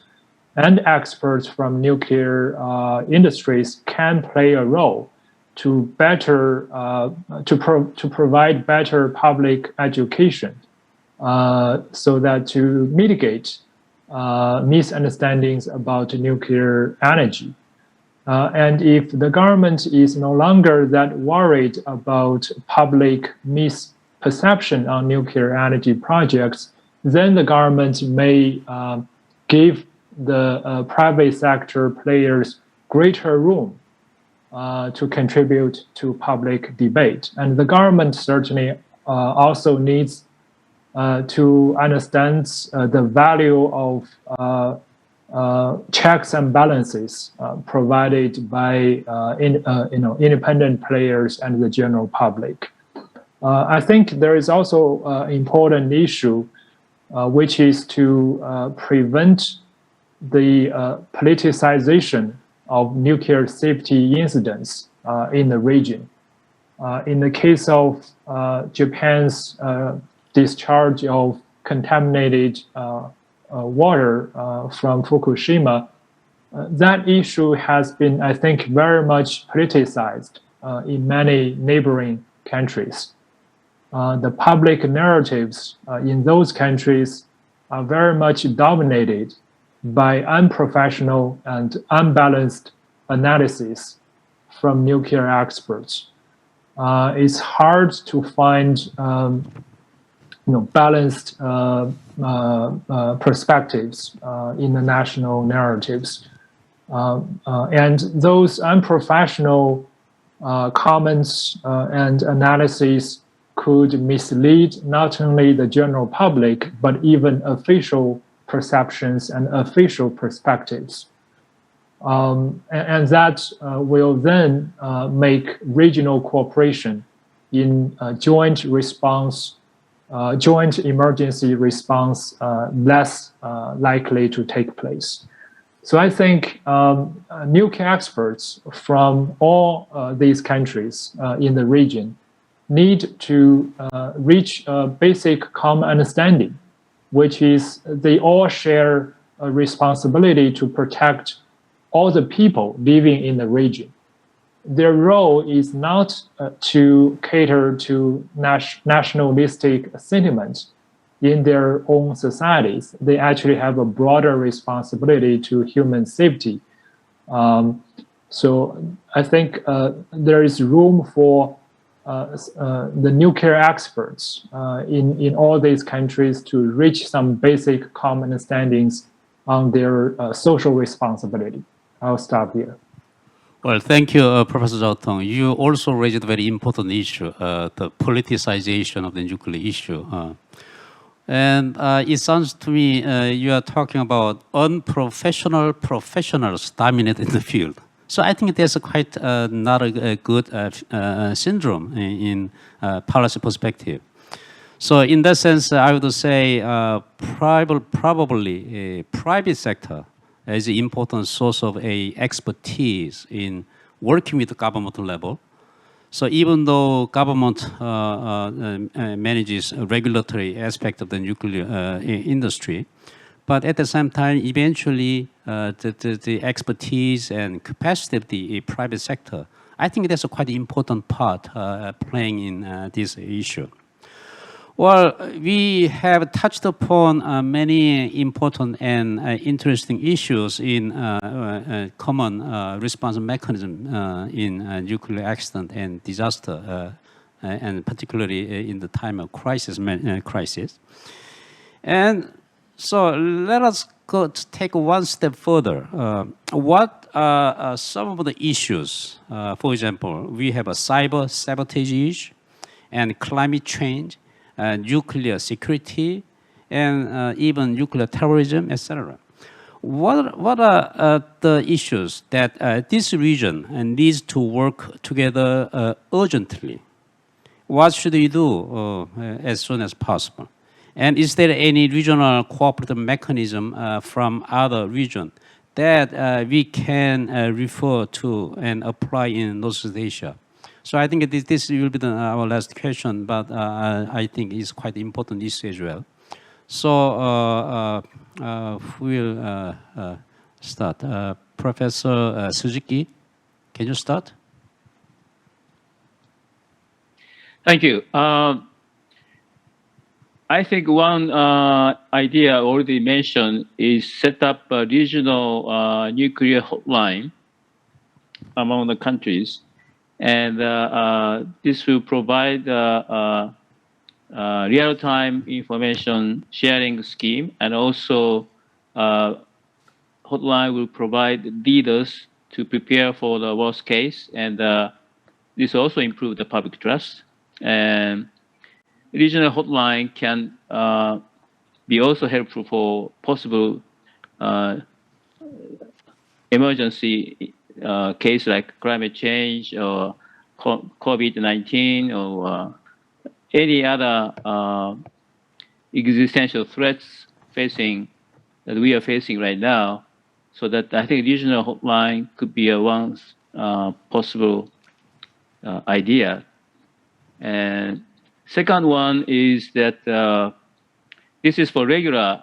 and experts from nuclear industries, can play a role to provide better public education, so that to mitigate misunderstandings about nuclear energy. And if the government is no longer that worried about public misperception on nuclear energy projects, then the government may give the private sector players greater room to contribute to public debate. And the government certainly also needs to understand the value of checks and balances provided by independent players and the general public. I think there is also an important issue, which is to prevent the politicization of nuclear safety incidents in the region. In the case of Japan's discharge of contaminated water from Fukushima, that issue has been, I think, very much politicized in many neighboring countries. The public narratives in those countries are very much dominated by unprofessional and unbalanced analysis from nuclear experts. It's hard to find balanced perspectives in the national narratives. And those unprofessional comments and analyses could mislead not only the general public, but even official perceptions and official perspectives. And that will then make regional cooperation in joint emergency response less likely to take place. So I think nuclear experts from all these countries in the region need to reach a basic common understanding, which is they all share a responsibility to protect all the people living in the region. Their role is not to cater to nationalistic sentiments in their own societies. They actually have a broader responsibility to human safety. So I think there is room for the nuclear experts in all these countries to reach some basic common understandings on their social responsibility. I'll stop here. Well, thank you, Professor Zhao Tong. You also raised a very important issue, the politicization of the nuclear issue. And it sounds to me you are talking about unprofessional professionals dominating the field. So I think there's quite not a good syndrome in policy perspective. So in that sense, I would say probably a private sector is an important source of expertise in working with the government level. So even though government manages a regulatory aspect of the nuclear industry, but at the same time, eventually the expertise and capacity of the private sector I think that's a quite important part playing in this issue. Well, we have touched upon many important and interesting issues in common response mechanism in nuclear accident and disaster, and particularly in the time of crisis. And so let us take one step further. What are some of the issues? For example, we have a cyber sabotage issue and climate change, nuclear security, and even nuclear terrorism, etc. What are the issues that this region needs to work together urgently? What should we do as soon as possible? And is there any regional cooperative mechanism from other regions that we can refer to and apply in Northeast Asia? So I think this will be our last question, but I think it's quite important issue as well. So we'll start. Professor Suzuki, can you start? Thank you. I think one idea already mentioned is set up a regional nuclear hotline among the countries. And this will provide real-time information sharing scheme, and also hotline will provide leaders to prepare for the worst case, and this also improve the public trust. And regional hotline can be also helpful for possible emergency case like climate change or COVID-19 or any other existential threats that we are facing right now. So that I think regional hotline could be a one possible idea. And second one is that this is for regular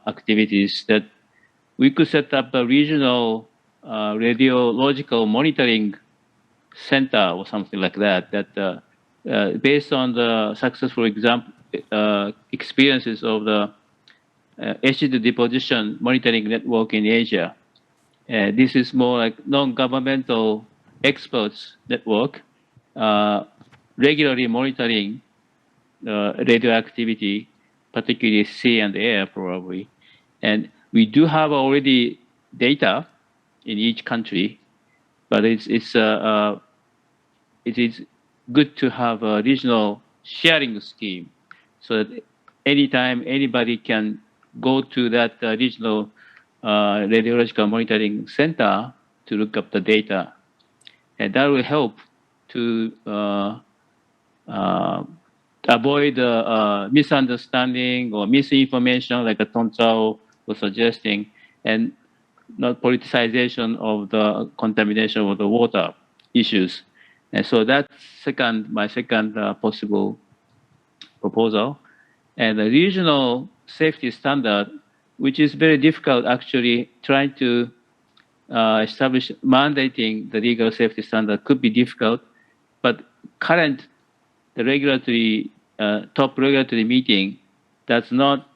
activities, that we could set up a regional radiological monitoring center or something like that, that based on the successful experiences of the acid deposition monitoring network in Asia. This is more like non-governmental experts network, regularly monitoring radioactivity, particularly sea and air probably. And we do have already data in each country, but it is good to have a regional sharing scheme so that anytime anybody can go to that regional radiological monitoring center to look up the data. And that will help to avoid misunderstanding or misinformation, like Ton Chao was suggesting, and not politicization of the contamination of the water issues. And so that's my second possible proposal. And the regional safety standard, which is very difficult actually, trying to establish mandating the legal safety standard could be difficult, but the regulatory top regulatory meeting does not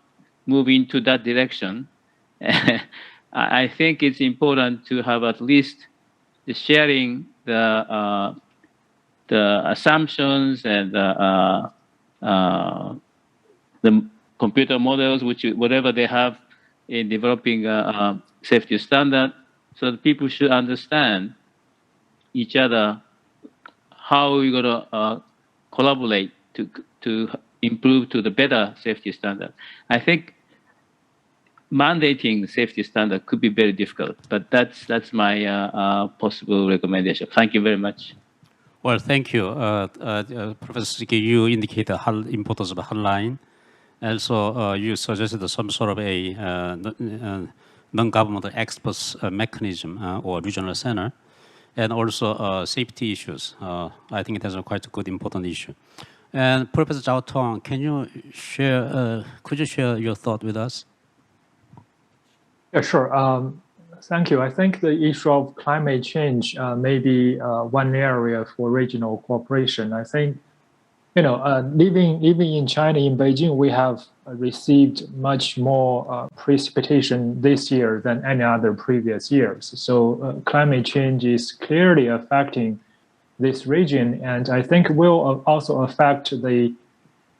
move into that direction. I think it's important to have at least the sharing the assumptions and the computer models, whatever they have in developing a safety standard, so that people should understand each other, how we're going to collaborate to improve to the better safety standard. I think mandating safety standard could be very difficult, but that's my possible recommendation. Thank you very much. Well, thank you, Professor Suzuki. You indicated the importance of a hotline. Also, you suggested some sort of a non-governmental experts mechanism or regional center, and also safety issues. I think that's a quite good, important issue. And Professor Zhao Tong, can you share? Could you share your thought with us? Yeah, sure. Thank you. I think the issue of climate change may be one area for regional cooperation. I think, living in China, in Beijing, we have received much more precipitation this year than any other previous years. So climate change is clearly affecting this region, and I think will also affect the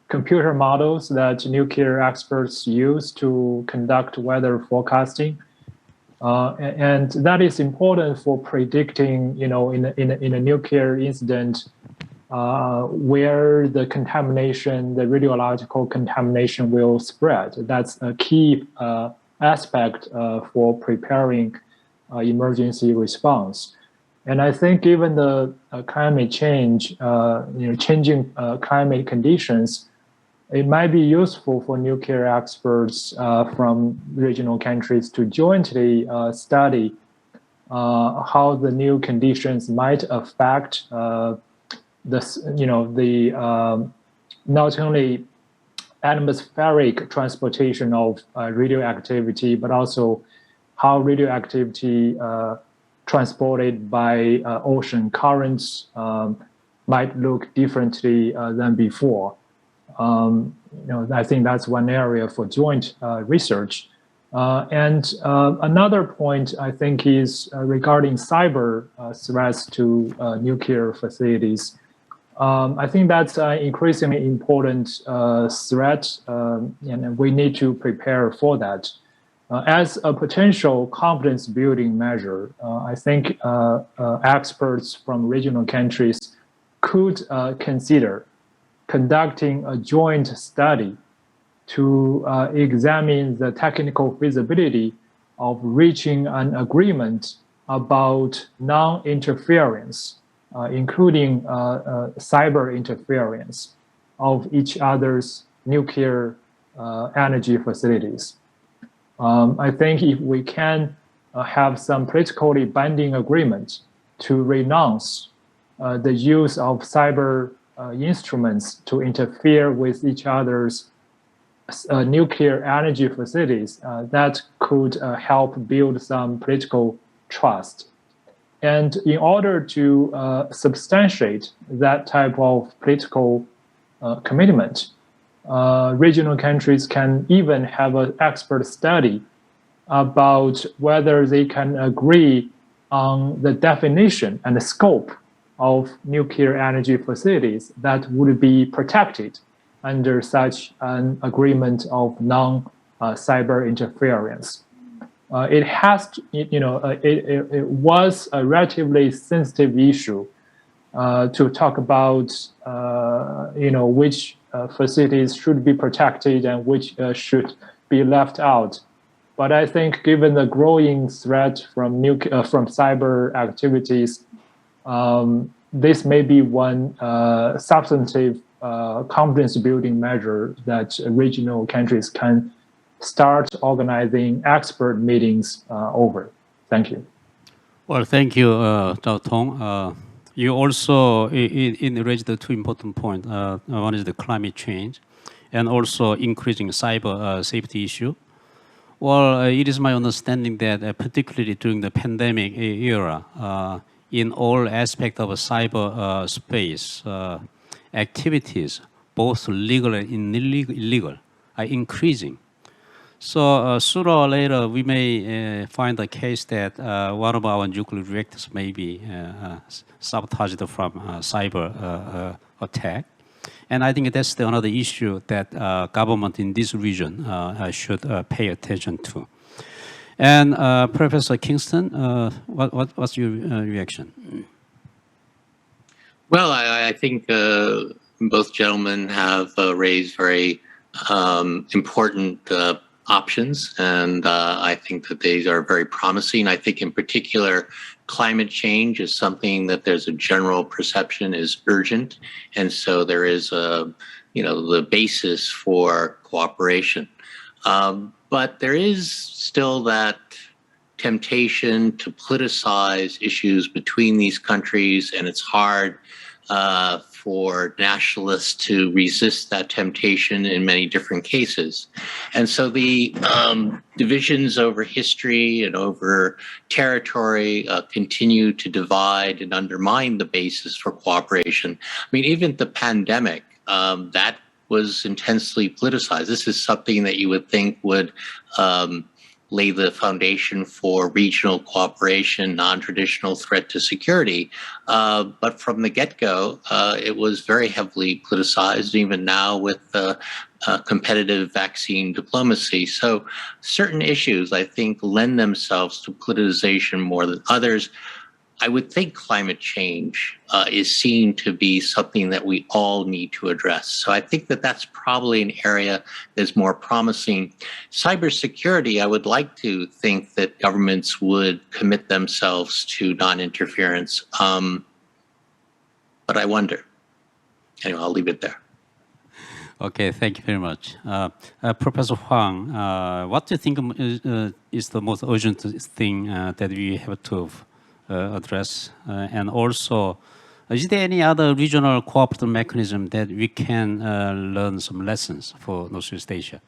computer models that nuclear experts use to conduct weather forecasting. And that is important for predicting, in a nuclear incident, where the contamination, the radiological contamination will spread. That's a key aspect for preparing emergency response. And I think given the climate change, changing climate conditions, it might be useful for nuclear experts from regional countries to jointly study how the new conditions might affect not only atmospheric transportation of radioactivity, but also how radioactivity transported by ocean currents might look differently than before. I think that's one area for joint research. And another point I think is regarding cyber threats to nuclear facilities. I think that's an increasingly important threat, and we need to prepare for that. As a potential confidence building measure, I think experts from regional countries could consider conducting a joint study to examine the technical feasibility of reaching an agreement about non-interference, including cyber interference of each other's nuclear energy facilities. I think if we can have some politically binding agreement to renounce the use of cyber instruments to interfere with each other's nuclear energy facilities, that could help build some political trust. And in order to substantiate that type of political commitment, regional countries can even have an expert study about whether they can agree on the definition and the scope of nuclear energy facilities that would be protected under such an agreement of non-cyber interference. It has, it was a relatively sensitive issue to talk about, which facilities should be protected and which should be left out. But I think, given the growing threat from cyber activities, this may be one substantive confidence-building measure that regional countries can start organizing expert meetings over. Thank you. Well, thank you, Dr. Tong. You also raised the two important points. One is the climate change, and also increasing cyber safety issue. Well, it is my understanding that particularly during the pandemic era, in all aspects of cyber space, activities, both legal and illegal, are increasing. So sooner or later, we may find a case that one of our nuclear reactors may be sabotaged from cyber attack. And I think that's another issue that government in this region should pay attention to. And Professor Kingston, what's your reaction? Well, I think both gentlemen have raised very important options, and I think that these are very promising. I think in particular, climate change is something that there's a general perception is urgent, and so there is the basis for cooperation. But there is still that temptation to politicize issues between these countries, and it's hard for nationalists to resist that temptation in many different cases. And so the divisions over history and over territory continue to divide and undermine the basis for cooperation. I mean, even the pandemic, that was intensely politicized. This is something that you would think would lay the foundation for regional cooperation, non-traditional threat to security. But from the get-go, it was very heavily politicized, even now with competitive vaccine diplomacy. So certain issues, I think, lend themselves to politicization more than others. I would think climate change is seen to be something that we all need to address. So I think that that's probably an area that's more promising. Cybersecurity, I would like to think that governments would commit themselves to non-interference, but I wonder. Anyway, I'll leave it there. Okay, thank you very much. Professor Huang, what do you think is the most urgent thing that we have to address? And also, is there any other regional cooperative mechanism that we can learn some lessons for Northeast Asia?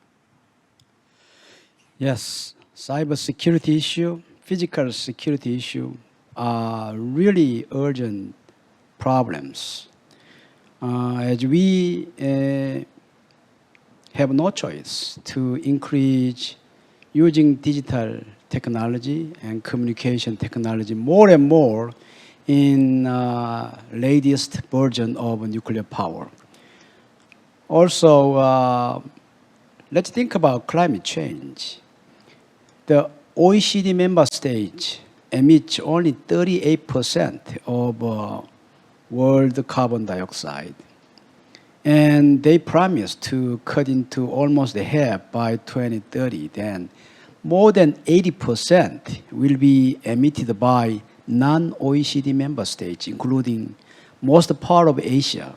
Yes, cybersecurity issue, physical security issue are really urgent problems. As we have no choice to increase using digital technology and communication technology more and more in latest version of nuclear power. Also, let's think about climate change. The OECD member states emit only 38% of world carbon dioxide. And they promise to cut into almost half by 2030. Then more than 80% will be emitted by non-OECD member states, including most part of Asia.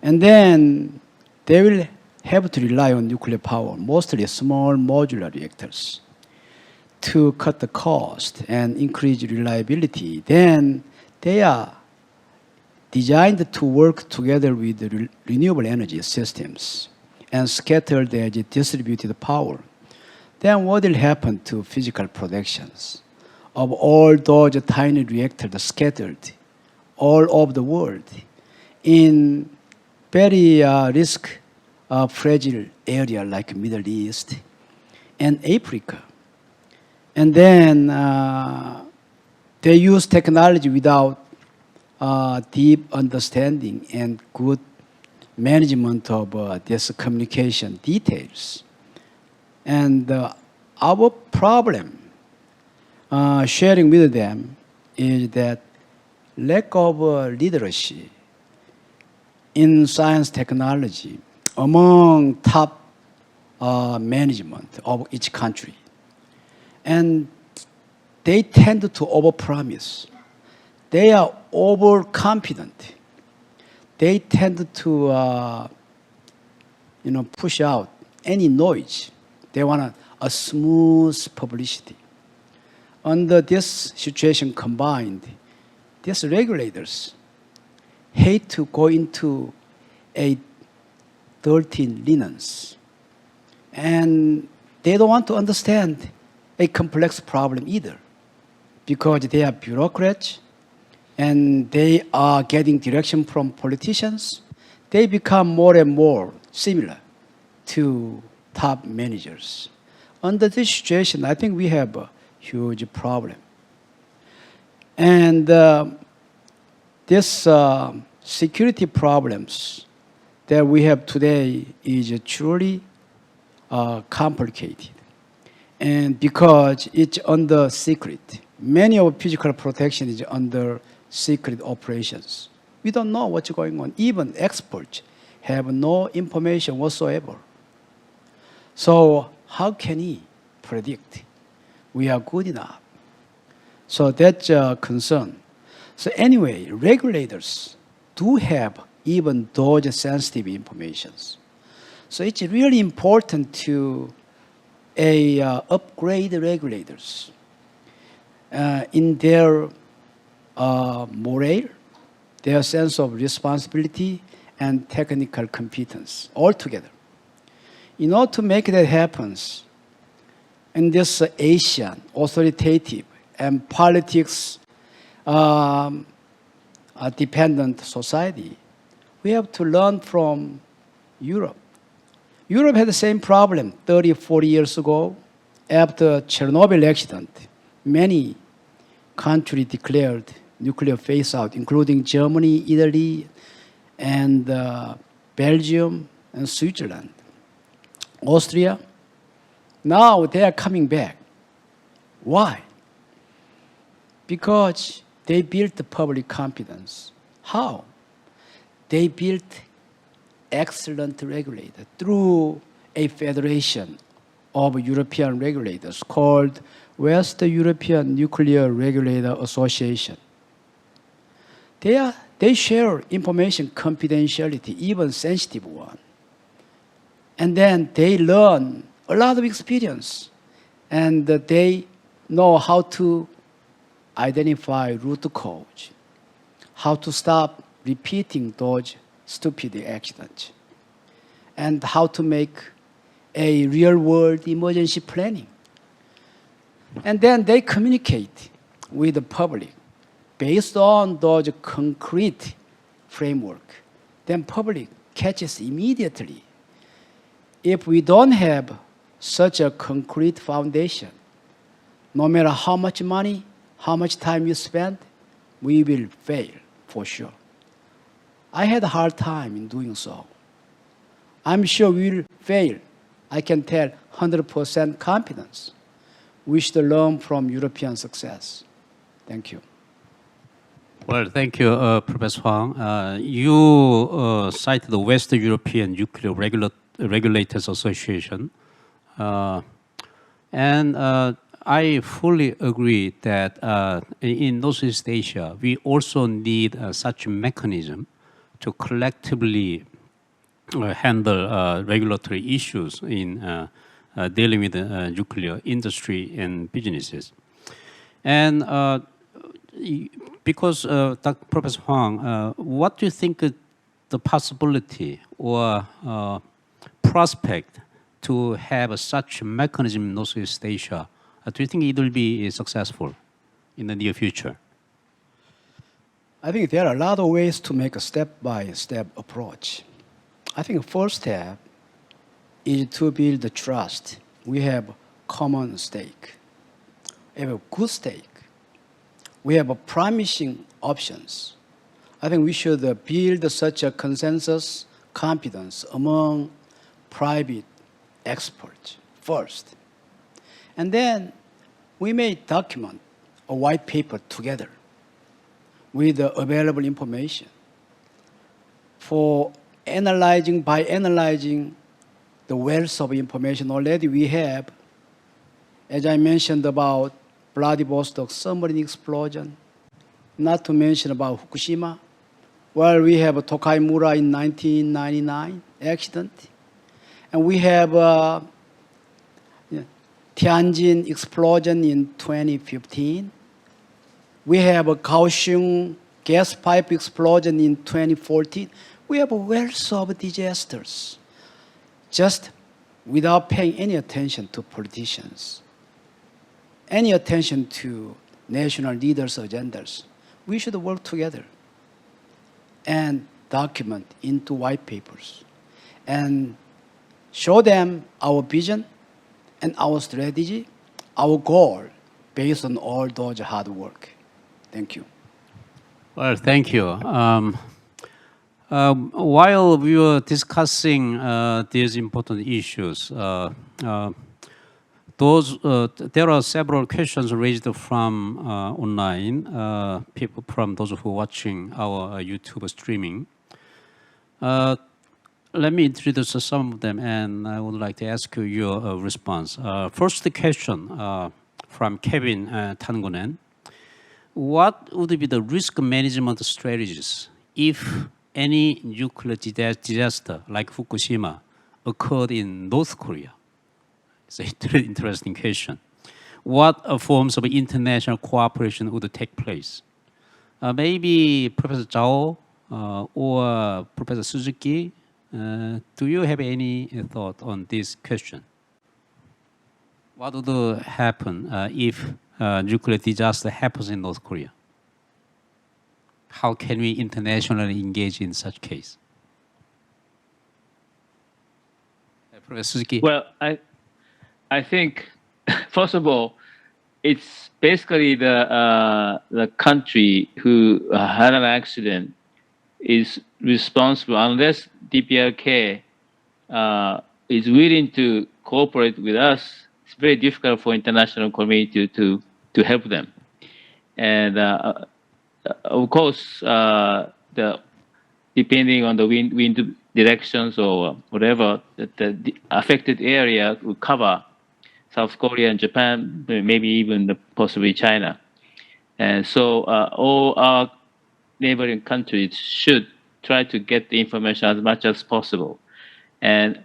And then they will have to rely on nuclear power, mostly small modular reactors, to cut the cost and increase reliability. Then they are designed to work together with the renewable energy systems and scattered as distributed power. Then what will happen to physical protections of all those tiny reactors scattered all over the world in very fragile area like Middle East and Africa? And then they use technology without deep understanding and good management of this communication details. And our problem sharing with them is that lack of literacy in science technology among top management of each country. And they tend to overpromise. They are overconfident. They tend to push out any noise. They want a smooth publicity. Under this situation combined, these regulators hate to go into a dirty linens. And they don't want to understand a complex problem either, because they are bureaucrats and they are getting direction from politicians. They become more and more similar to top managers. Under this situation, I think we have a huge problem. And this security problems that we have today is truly complicated. And because it's under secret, many of physical protection is under secret operations. We don't know what's going on. Even experts have no information whatsoever. So how can he predict we are good enough? So that's a concern. So anyway, regulators do have even those sensitive informations. So it's really important to upgrade the regulators in their morale, their sense of responsibility and technical competence altogether. In order to make that happen, in this Asian, authoritative, and politics dependent society, we have to learn from Europe. Europe had the same problem 30, 40 years ago. After Chernobyl accident, many countries declared nuclear phase out, including Germany, Italy, and Belgium, and Switzerland, Austria. Now they are coming back. Why? Because they built the public confidence. How? They built excellent regulator through a federation of European regulators called West European Nuclear Regulator Association. They share information confidentiality, even sensitive one. And then they learn a lot of experience, and they know how to identify root cause, how to stop repeating those stupid accidents, and how to make a real-world emergency planning. And then they communicate with the public based on those concrete framework. Then public catches immediately. If we don't have such a concrete foundation, no matter how much money, how much time you spend, we will fail for sure. I had a hard time in doing so. I'm sure we will fail. I can tell 100% confidence. We should learn from European success. Thank you. Well, thank you, Professor Huang. You cited the West European Nuclear Regulators Association. And I fully agree that in Northeast Asia, we also need such a mechanism to collectively handle regulatory issues in dealing with the nuclear industry and businesses. And because, Professor Huang, what do you think the possibility or prospect to have such a mechanism in Northeast Asia? Do you think it will be successful in the near future? I think there are a lot of ways to make a step-by-step approach. I think the first step is to build the trust. We have common stake. We have a good stake. We have a promising options. I think we should build such a consensus, confidence among private experts first. And then we may document a white paper together with the available information by analyzing the wealth of information already we have. As I mentioned about Vladivostok submarine explosion, not to mention about Fukushima. Well, we have a Tokai Mura in 1999 accident, and we have Tianjin explosion in 2015. We have a Kaohsiung gas pipe explosion in 2014. We have a wealth of disasters, just without paying any attention to politicians, any attention to national leaders' agendas. We should work together and document into white papers and show them our vision and our strategy, our goal, based on all those hard work. Thank you. Well, thank you. While we were discussing these important issues, there are several questions raised from online, people from those who are watching our YouTube streaming. Let me introduce some of them, and I would like to ask you your response. First question from Kevin Tangonen. What would be the risk management strategies if any nuclear disaster like Fukushima occurred in North Korea? It's an interesting question. What forms of international cooperation would take place? Maybe Professor Zhao or Professor Suzuki, do you have any thought on this question? What would happen if nuclear disaster happens in North Korea? How can we internationally engage in such case? Professor Suzuki. Well, I think first of all, it's basically the country who had an accident is responsible unless DPRK is willing to cooperate with us. It's very difficult for international community to help them, and of course, depending on the wind directions or whatever, the affected area will cover South Korea and Japan, maybe even possibly China. And so all our neighboring countries should try to get the information as much as possible. And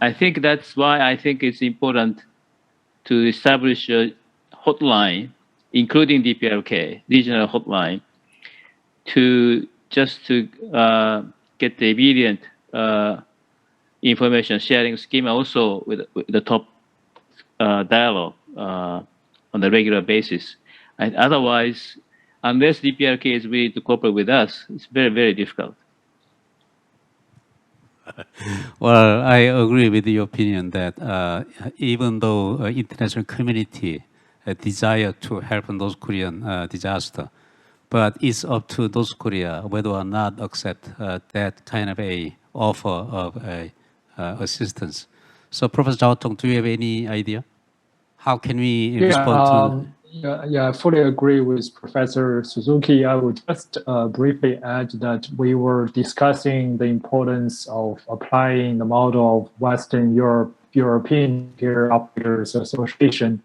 I think that's why I think it's important to establish a hotline, including DPRK, regional hotline, to get the immediate information sharing scheme, also with the top dialogue on the regular basis. And otherwise, unless DPRK is willing to cooperate with us, it's very, very difficult. Well, I agree with your opinion that even though international community desire to help North Korean disaster, but it's up to North Korea whether or not accept that kind of a offer of assistance. So, Professor Zhao Tong, do you have any idea? How can we respond to? Yeah, I fully agree with Professor Suzuki. I would just briefly add that we were discussing the importance of applying the model of Western European Peer Operators Association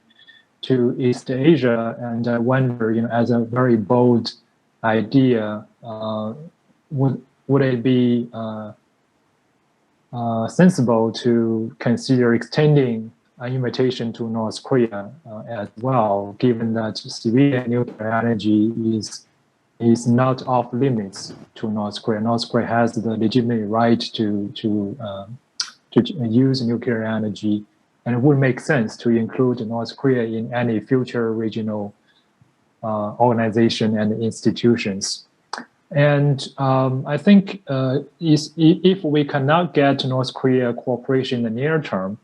to East Asia, and I wonder, as a very bold idea, would it be sensible to consider extending an invitation to North Korea as well, given that civilian nuclear energy is not off limits to North Korea. North Korea has the legitimate right to use nuclear energy, and it would make sense to include North Korea in any future regional organization and institutions. And I think if we cannot get North Korea cooperation in the near term,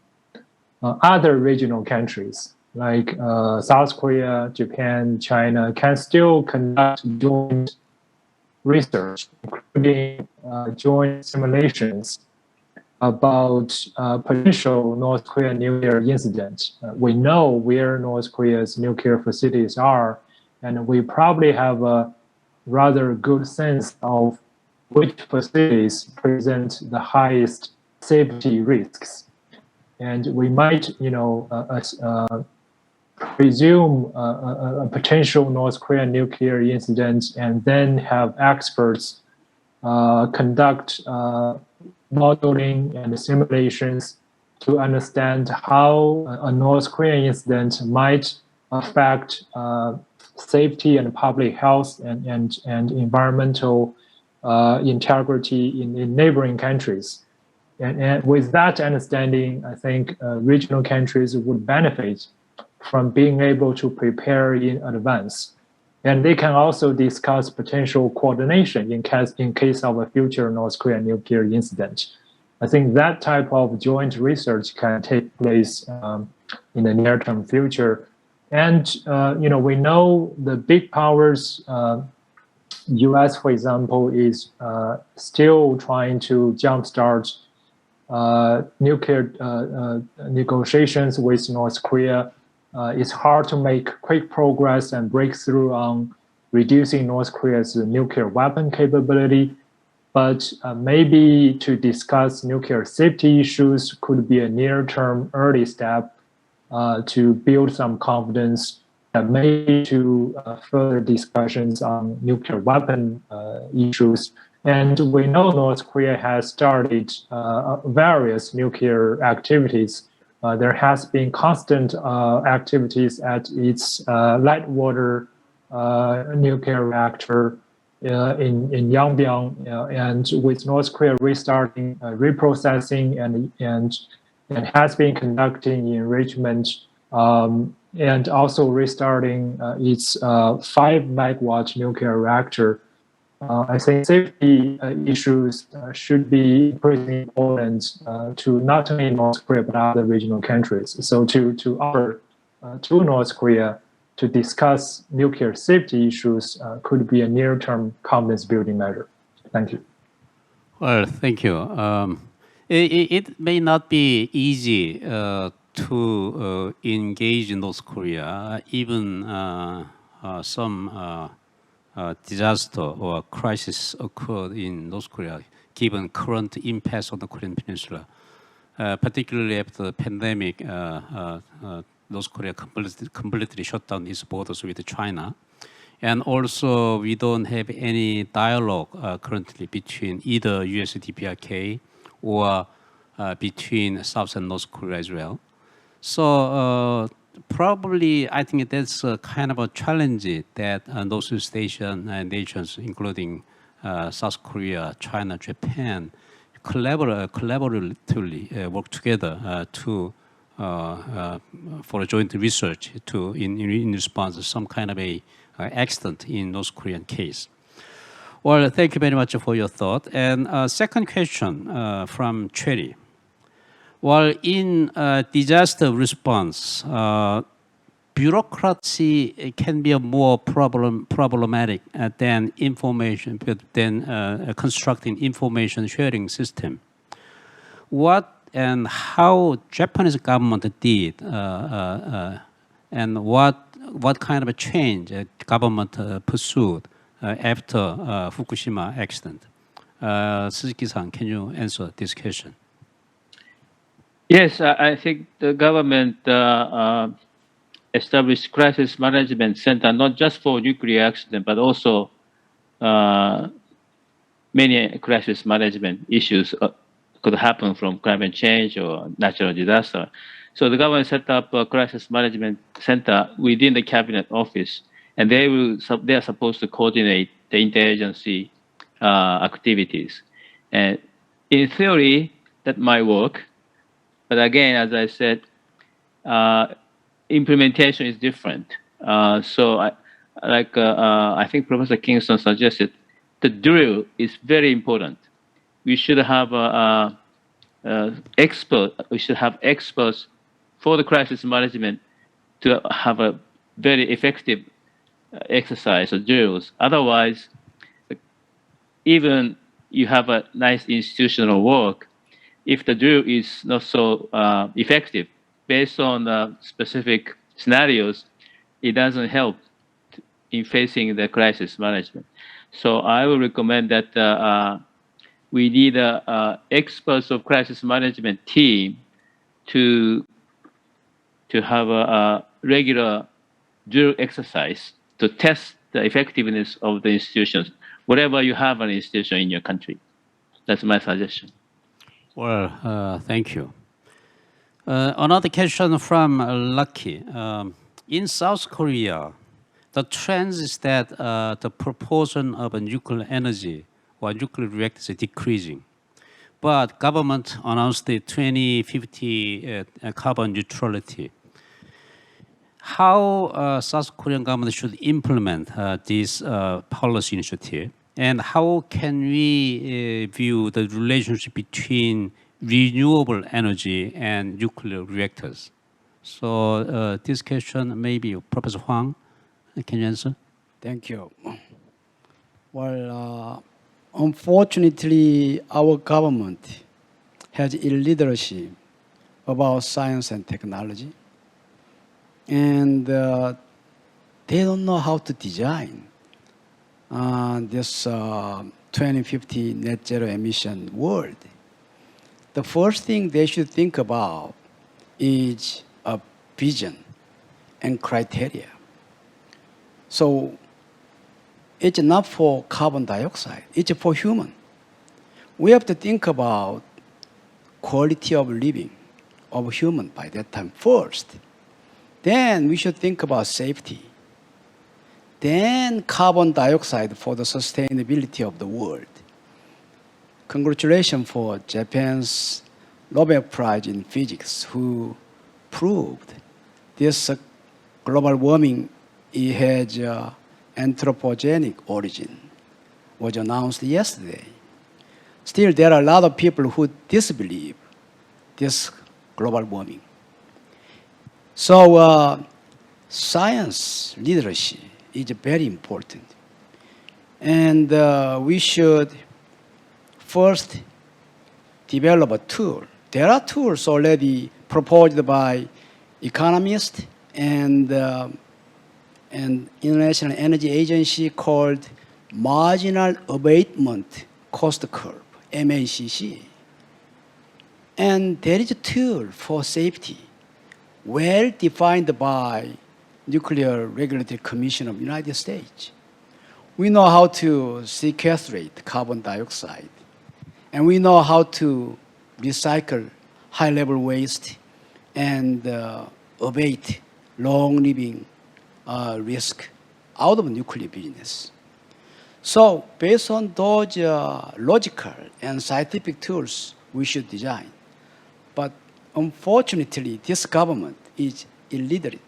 other regional countries like South Korea, Japan, China can still conduct joint research, including joint simulations about potential North Korean nuclear incident. We know where North Korea's nuclear facilities are, and we probably have a rather good sense of which facilities present the highest safety risks. And we might, presume a potential North Korean nuclear incident, and then have experts conduct modeling and simulations to understand how a North Korean incident might affect safety and public health and environmental integrity in neighboring countries. And with that understanding, I think regional countries would benefit from being able to prepare in advance. And they can also discuss potential coordination in case of a future North Korean nuclear incident. I think that type of joint research can take place in the near-term future. And we know the big powers, U.S., for example, is still trying to jumpstart nuclear negotiations with North Korea. It's hard to make quick progress and breakthrough on reducing North Korea's nuclear weapon capability, but maybe to discuss nuclear safety issues could be a near-term early step to build some confidence, and maybe to further discussions on nuclear weapon issues. And we know North Korea has started various nuclear activities. There has been constant activities at its light water nuclear reactor in Yongbyon, and with North Korea restarting reprocessing and has been conducting enrichment, and also restarting its 5 megawatt nuclear reactor. I think safety issues should be increasingly important to not only North Korea but other regional countries. So to offer to North Korea to discuss nuclear safety issues could be a near-term confidence building measure. Thank you. Well, thank you. It may not be easy to engage in North Korea, even some disaster or crisis occurred in North Korea, given current impacts on the Korean Peninsula, particularly after the pandemic. North Korea completely shut down its borders with China. And also, we don't have any dialogue currently between either US DPRK or between South and North Korea as well. So probably, I think that's kind of a challenge that Northeast Asian nations, including South Korea, China, Japan, collaboratively work together to for a joint research in response to some kind of a accident in North Korean case. Well, thank you very much for your thought. And second question from Cherry. Well, in disaster response, bureaucracy can be a more problematic than constructing information sharing system. What and how Japanese government did, and what kind of a change government pursued after Fukushima accident? Suzuki-san, can you answer this question? Yes, I think the government established crisis management center not just for nuclear accident, but also many crisis management issues could happen from climate change or natural disaster. So the government set up a crisis management center within the cabinet office, and they are supposed to coordinate the interagency activities. And in theory, that might work, but again, as I said, implementation is different. So I think Professor Kingston suggested, the drill is very important. We should have We should have experts for the crisis management to have a very effective exercise or drills. Otherwise, even you have a nice institutional work, if the drill is not so effective based on specific scenarios, it doesn't help in facing the crisis management. So I will recommend that we need experts of crisis management team to have a regular drill exercise to test the effectiveness of the institutions, whatever you have an institution in your country. That's my suggestion. Well, thank you. Another question from Lucky. In South Korea, the trend is that the proportion of nuclear energy or nuclear reactors is decreasing. But government announced the 2050 carbon neutrality. How South Korean government should implement this policy initiative? And how can we view the relationship between renewable energy and nuclear reactors? So this question, maybe Professor Huang, can you answer? Thank you. Well, unfortunately, our government has illiteracy about science and technology, and they don't know how to design this 2050 net zero emission world. The first thing they should think about is a vision and criteria. So it's not for carbon dioxide, it's for human. We have to think about quality of living of human by that time first. Then we should think about safety. than carbon dioxide for the sustainability of the world. Congratulations for Japan's Nobel Prize in Physics, who proved this global warming has anthropogenic origin, was announced yesterday. Still, there are a lot of people who disbelieve this global warming. So science literacy is very important. And we should first develop a tool. There are tools already proposed by economists and International Energy Agency called Marginal Abatement Cost Curve, MACC. And there is a tool for safety, well defined by Nuclear Regulatory Commission of the United States. We know how to sequestrate carbon dioxide, and we know how to recycle high-level waste and abate long-living risk out of nuclear business. So based on those logical and scientific tools, we should design. But unfortunately, this government is illiterate.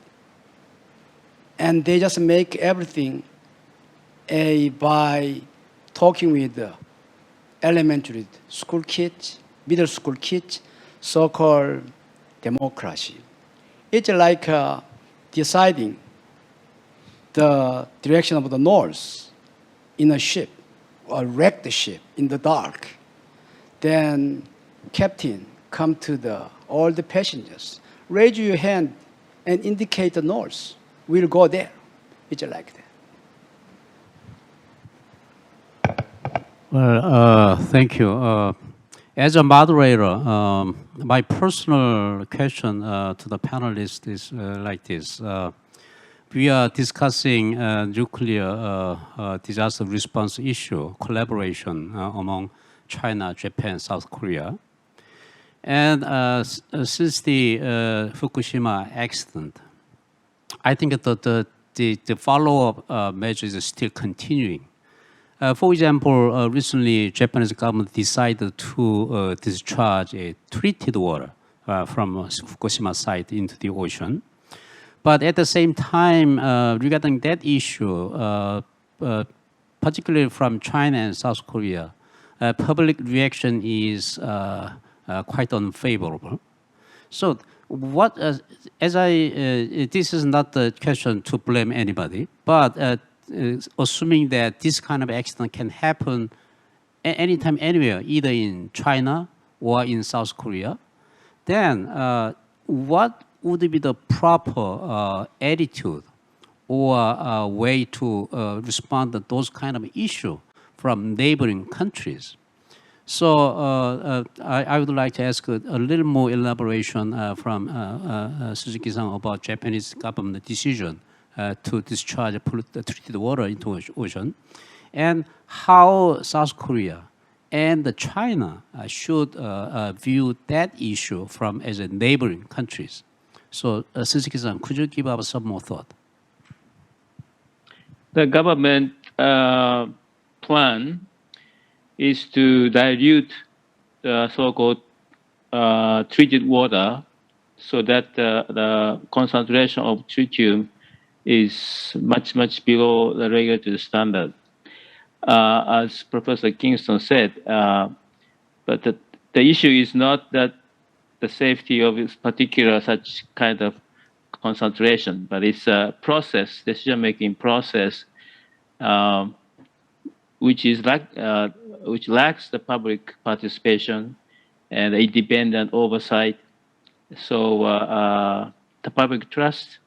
And they just make everything by talking with elementary school kids, middle school kids, so-called democracy. It's like deciding the direction of the north in a ship, a wrecked ship in the dark. Then captain come to all the passengers, raise your hand and indicate the north. We'll go there. It's like that. Well, thank you. As a moderator, my personal question to the panelists is like this. We are discussing nuclear disaster response issue, collaboration among China, Japan, South Korea. And since the Fukushima accident, I think that the follow-up measures are still continuing. For example, recently, Japanese government decided to discharge a treated water from Fukushima site into the ocean. But at the same time, regarding that issue, particularly from China and South Korea, public reaction is quite unfavorable. So what, this is not the question to blame anybody, but assuming that this kind of accident can happen anytime, anywhere, either in China or in South Korea, then what would be the proper attitude or way to respond to those kind of issues from neighboring countries? So I would like to ask a little more elaboration from Suzuki-san about Japanese government decision to discharge treated water into ocean, and how South Korea and China should view that issue from as a neighboring countries. So Suzuki-san, could you give us some more thought? The government plan is to dilute the so-called treated water so that the concentration of tritium is much, much below the regulatory standard. As Professor Kingston said, but the issue is not that the safety of this particular such kind of concentration, but it's a process, decision-making process, which lacks the public participation and independent oversight. So the public trust,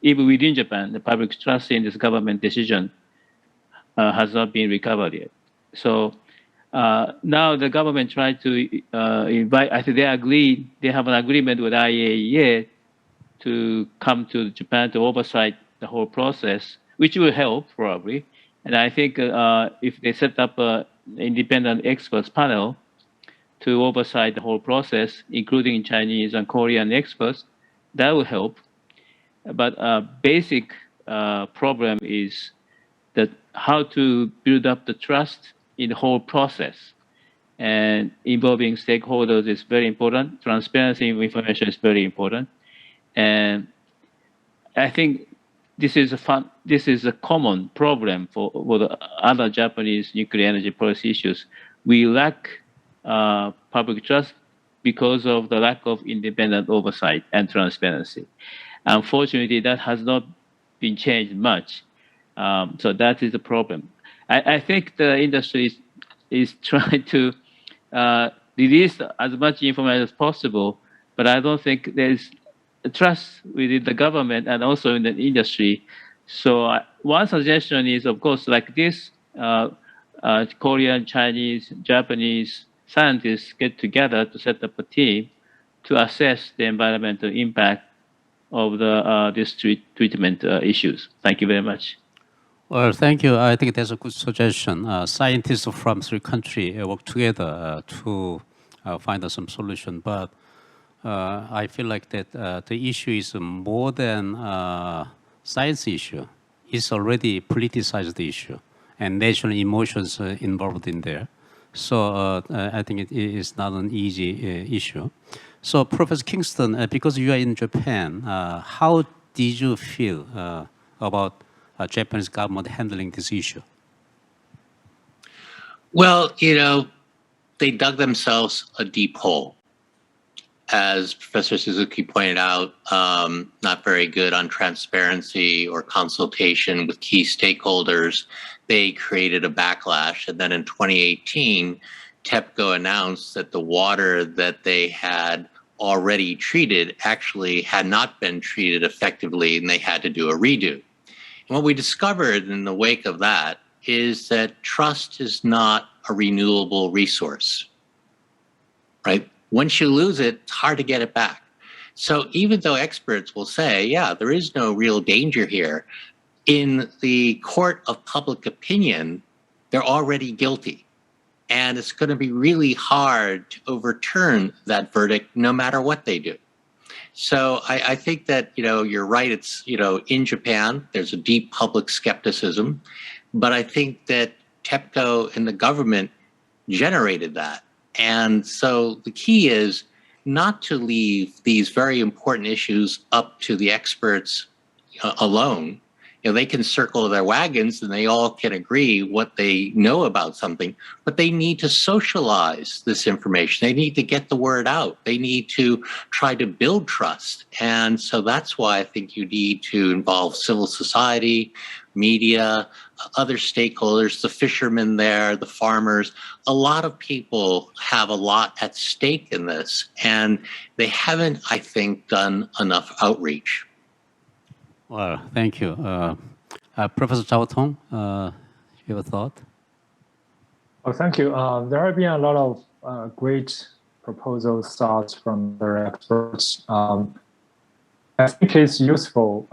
even within Japan, the public trust in this government decision has not been recovered yet. So now the government tried to invite, I think they have an agreement with IAEA to come to Japan to oversight the whole process, which will help probably. And I think if they set up an independent experts panel to oversight the whole process, including Chinese and Korean experts, that will help. But basic problem is that how to build up the trust in the whole process. And involving stakeholders is very important. Transparency of information is very important. And I think this is a common problem for the other Japanese nuclear energy policy issues. We lack public trust because of the lack of independent oversight and transparency. Unfortunately, that has not been changed much. So that is the problem. I think the industry is trying to release as much information as possible, but I don't think there's trust within the government and also in the industry. So one suggestion is, of course, like this, Korean, Chinese, Japanese scientists get together to set up a team to assess the environmental impact of these treatment issues. Thank you very much. Well, thank you. I think that's a good suggestion. Scientists from 3 countries work together to find some solution. But I feel like that the issue is more than science issue. It's already politicized issue, and national emotions are involved in there. So I think it is not an easy issue. So Professor Kingston, because you are in Japan, how did you feel about Japanese government handling this issue? Well, they dug themselves a deep hole. As Professor Suzuki pointed out, not very good on transparency or consultation with key stakeholders. They created a backlash. And then in 2018, TEPCO announced that the water that they had already treated actually had not been treated effectively, and they had to do a redo. And what we discovered in the wake of that is that trust is not a renewable resource, right? Once you lose it, it's hard to get it back. So even though experts will say, yeah, there is no real danger here, in the court of public opinion, they're already guilty. And it's going to be really hard to overturn that verdict no matter what they do. So I think that, you're right. It's, in Japan, there's a deep public skepticism. But I think that TEPCO and the government generated that. And so the key is not to leave these very important issues up to the experts alone. They can circle their wagons and they all can agree what they know about something, but they need to socialize this information. They need to get the word out. They need to try to build trust. And so that's why I think you need to involve civil society, media, other stakeholders, the fishermen there, the farmers. A lot of people have a lot at stake in this, and they haven't, I think, done enough outreach. Well, thank you. Professor Zhao Tong, you have a thought? Oh, thank you. There have been a lot of great proposals, thoughts from the experts. I think it's useful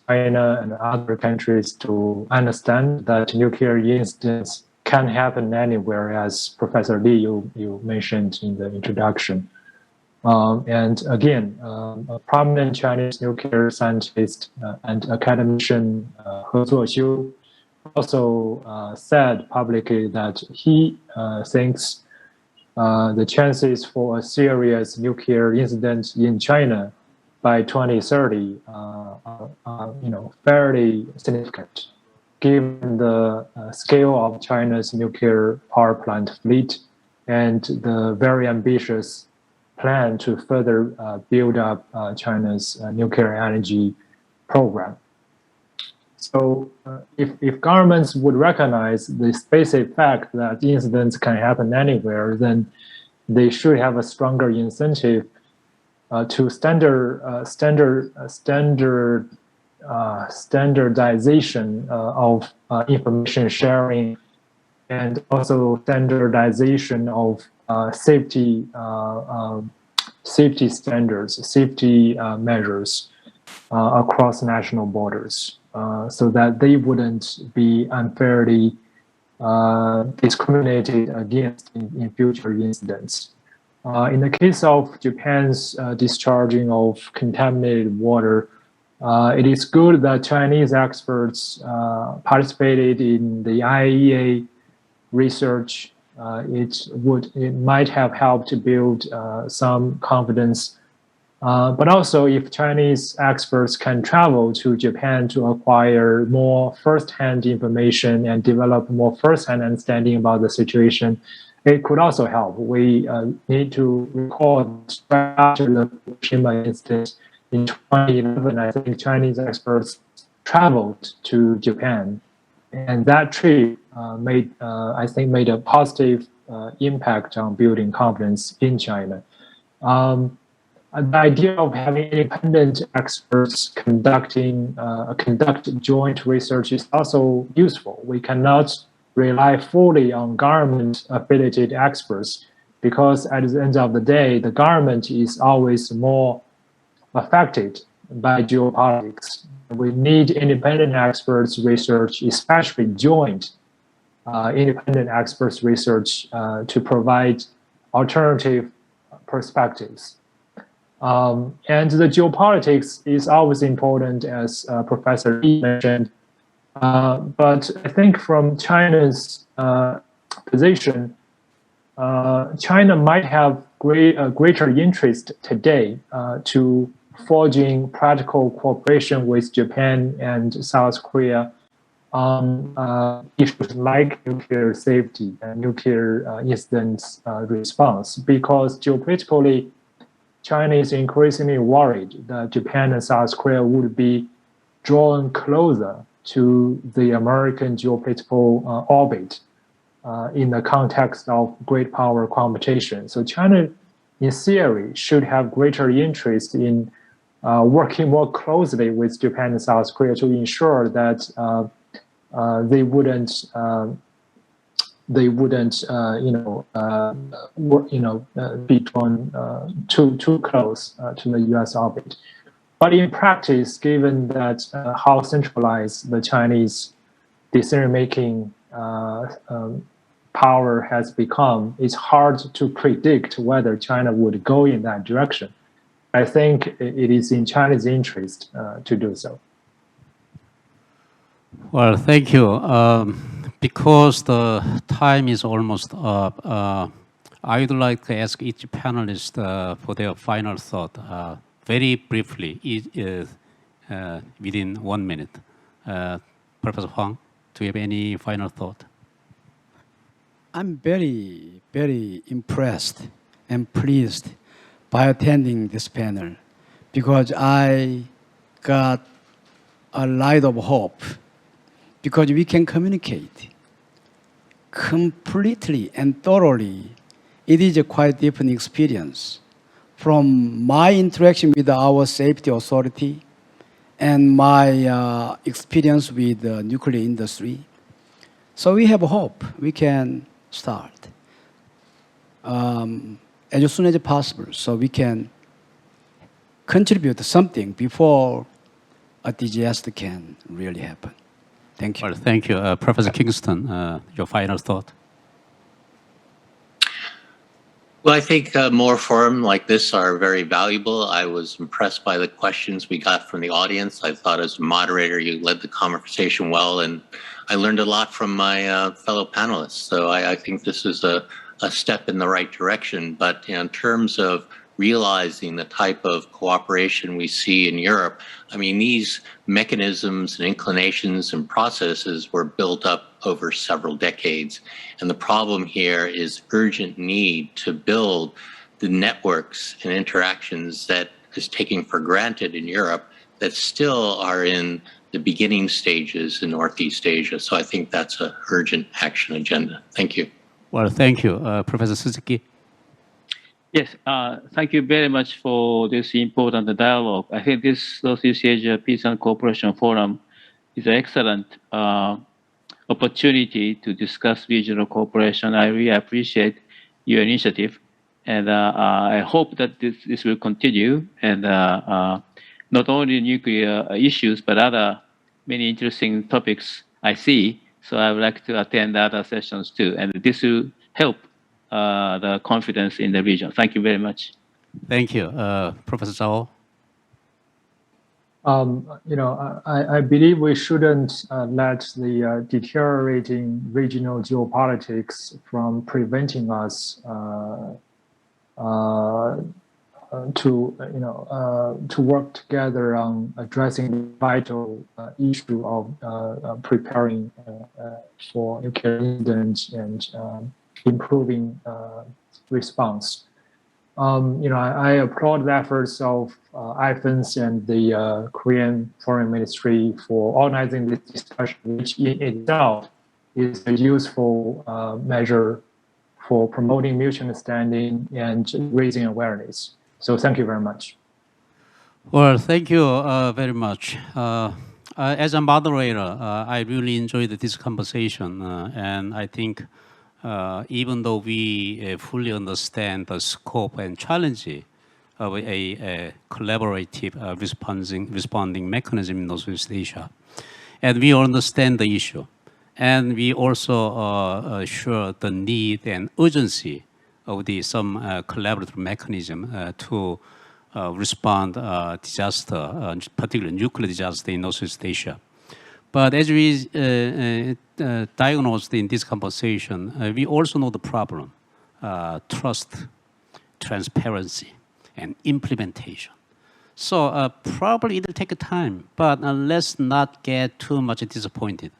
China and other countries to understand that nuclear incidents can happen anywhere, as Professor Lee, you mentioned in the introduction. And again, a prominent Chinese nuclear scientist and academician He Zuoxiu also said publicly that he thinks the chances for a serious nuclear incident in China by 2030 are fairly significant, given the scale of China's nuclear power plant fleet and the very ambitious plan to further build up China's nuclear energy program. So if governments would recognize this basic fact that incidents can happen anywhere, then they should have a stronger incentive to standardization of information sharing, and also standardization of safety standards, safety measures across national borders, so that they wouldn't be unfairly discriminated against in future incidents. In the case of Japan's discharging of contaminated water It is good that Chinese experts participated in the IAEA research. It might have helped to build some confidence. But also, if Chinese experts can travel to Japan to acquire more first-hand information and develop more first-hand understanding about the situation, it could also help. We need to recall after the Fukushima incident in 2011, I think Chinese experts traveled to Japan, and that trip made a positive impact on building confidence in China. The idea of having independent experts conduct joint research is also useful. We cannot rely fully on government-affiliated experts because at the end of the day, the government is always more affected by geopolitics. We need independent experts research, especially joint independent experts research to provide alternative perspectives. And the geopolitics is always important, as Professor Lee mentioned. But I think from China's position, China might have greater interest today to forging practical cooperation with Japan and South Korea on issues like nuclear safety and nuclear incidents response, because geopolitically, China is increasingly worried that Japan and South Korea would be drawn closer to the American geopolitical orbit in the context of great power competition. So China, in theory, should have greater interest in working more closely with Japan and South Korea to ensure that they wouldn't be drawn too close to the U.S. orbit. But in practice, given that how centralized the Chinese decision-making power has become, it's hard to predict whether China would go in that direction. I think it is in China's interest to do so. Well, thank you. Because the time is almost up, I would like to ask each panelist for their final thought, very briefly, within 1 minute. Professor Huang, do you have any final thought? I'm very, very impressed and pleased by attending this panel because I got a light of hope because we can communicate completely and thoroughly. It is a quite different experience from my interaction with our safety authority and my experience with the nuclear industry. So we have hope. We can start as soon as possible so we can contribute something before a disaster can really happen. Thank you. Well, thank you. Professor Kingston, your final thought. Well, I think more forums like this are very valuable. I was impressed by the questions we got from the audience. I thought as a moderator, you led the conversation well, and I learned a lot from my fellow panelists. So I think this is a step in the right direction. But in terms of realizing the type of cooperation we see in Europe, I mean, these mechanisms and inclinations and processes were built up over several decades. And the problem here is urgent need to build the networks and interactions that is taken for granted in Europe that still are in the beginning stages in Northeast Asia. So I think that's an urgent action agenda. Thank you. Well, thank you. Professor Suzuki. Yes, thank you very much for this important dialogue. I think this Southeast Asia Peace and Cooperation Forum is an excellent opportunity to discuss regional cooperation. I really appreciate your initiative, and I hope that this will continue, and not only nuclear issues, but other many interesting topics I see. So I would like to attend other sessions too, and this will help the confidence in the region. Thank you very much. Thank you. Professor Zhao. I believe we shouldn't let the deteriorating regional geopolitics from preventing us to work together on addressing the vital issue of preparing for nuclear incidents and improving response. I applaud the efforts of IFANS and the Korean Foreign Ministry for organizing this discussion, which in itself is a useful measure for promoting mutual understanding and raising awareness. So thank you very much. Well, thank you very much. As a moderator, I really enjoyed this conversation, and I think even though we fully understand the scope and challenge of a collaborative responding mechanism in Northeast Asia, and we understand the issue, and we also share the need and urgency of some collaborative mechanism to respond disaster, particularly nuclear disaster in Northeast Asia. But as we diagnosed in this conversation, we also know the problem: trust, transparency, and implementation. So probably it'll take time, but let's not get too much disappointed.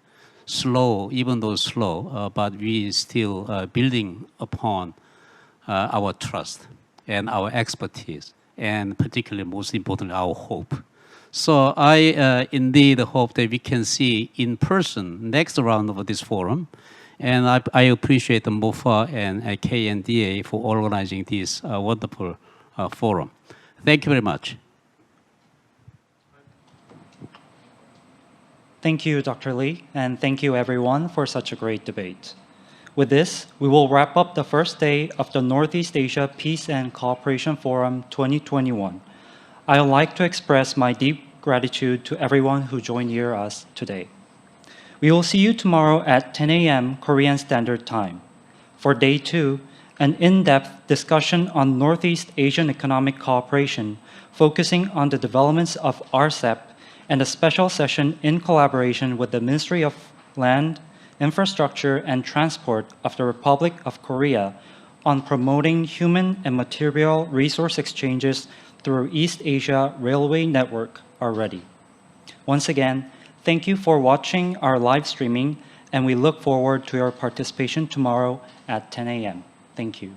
Slow, even though slow, but we still building upon our trust and our expertise, and particularly, most importantly, our hope. So I indeed hope that we can see in person next round of this forum. And I appreciate the MOFA and KNDA for organizing this wonderful forum. Thank you very much. Thank you, Dr. Lee, and thank you everyone for such a great debate. With this, we will wrap up the first day of the Northeast Asia Peace and Cooperation Forum 2021. I would like to express my deep gratitude to everyone who joined here us today. We will see you tomorrow at 10 a.m. Korean Standard Time. For day 2, an in-depth discussion on Northeast Asian economic cooperation, focusing on the developments of RCEP, and a special session in collaboration with the Ministry of Land, Infrastructure and Transport of the Republic of Korea on promoting human and material resource exchanges through East Asia Railway Network are ready. Once again, thank you for watching our live streaming, and we look forward to your participation tomorrow at 10 a.m. Thank you.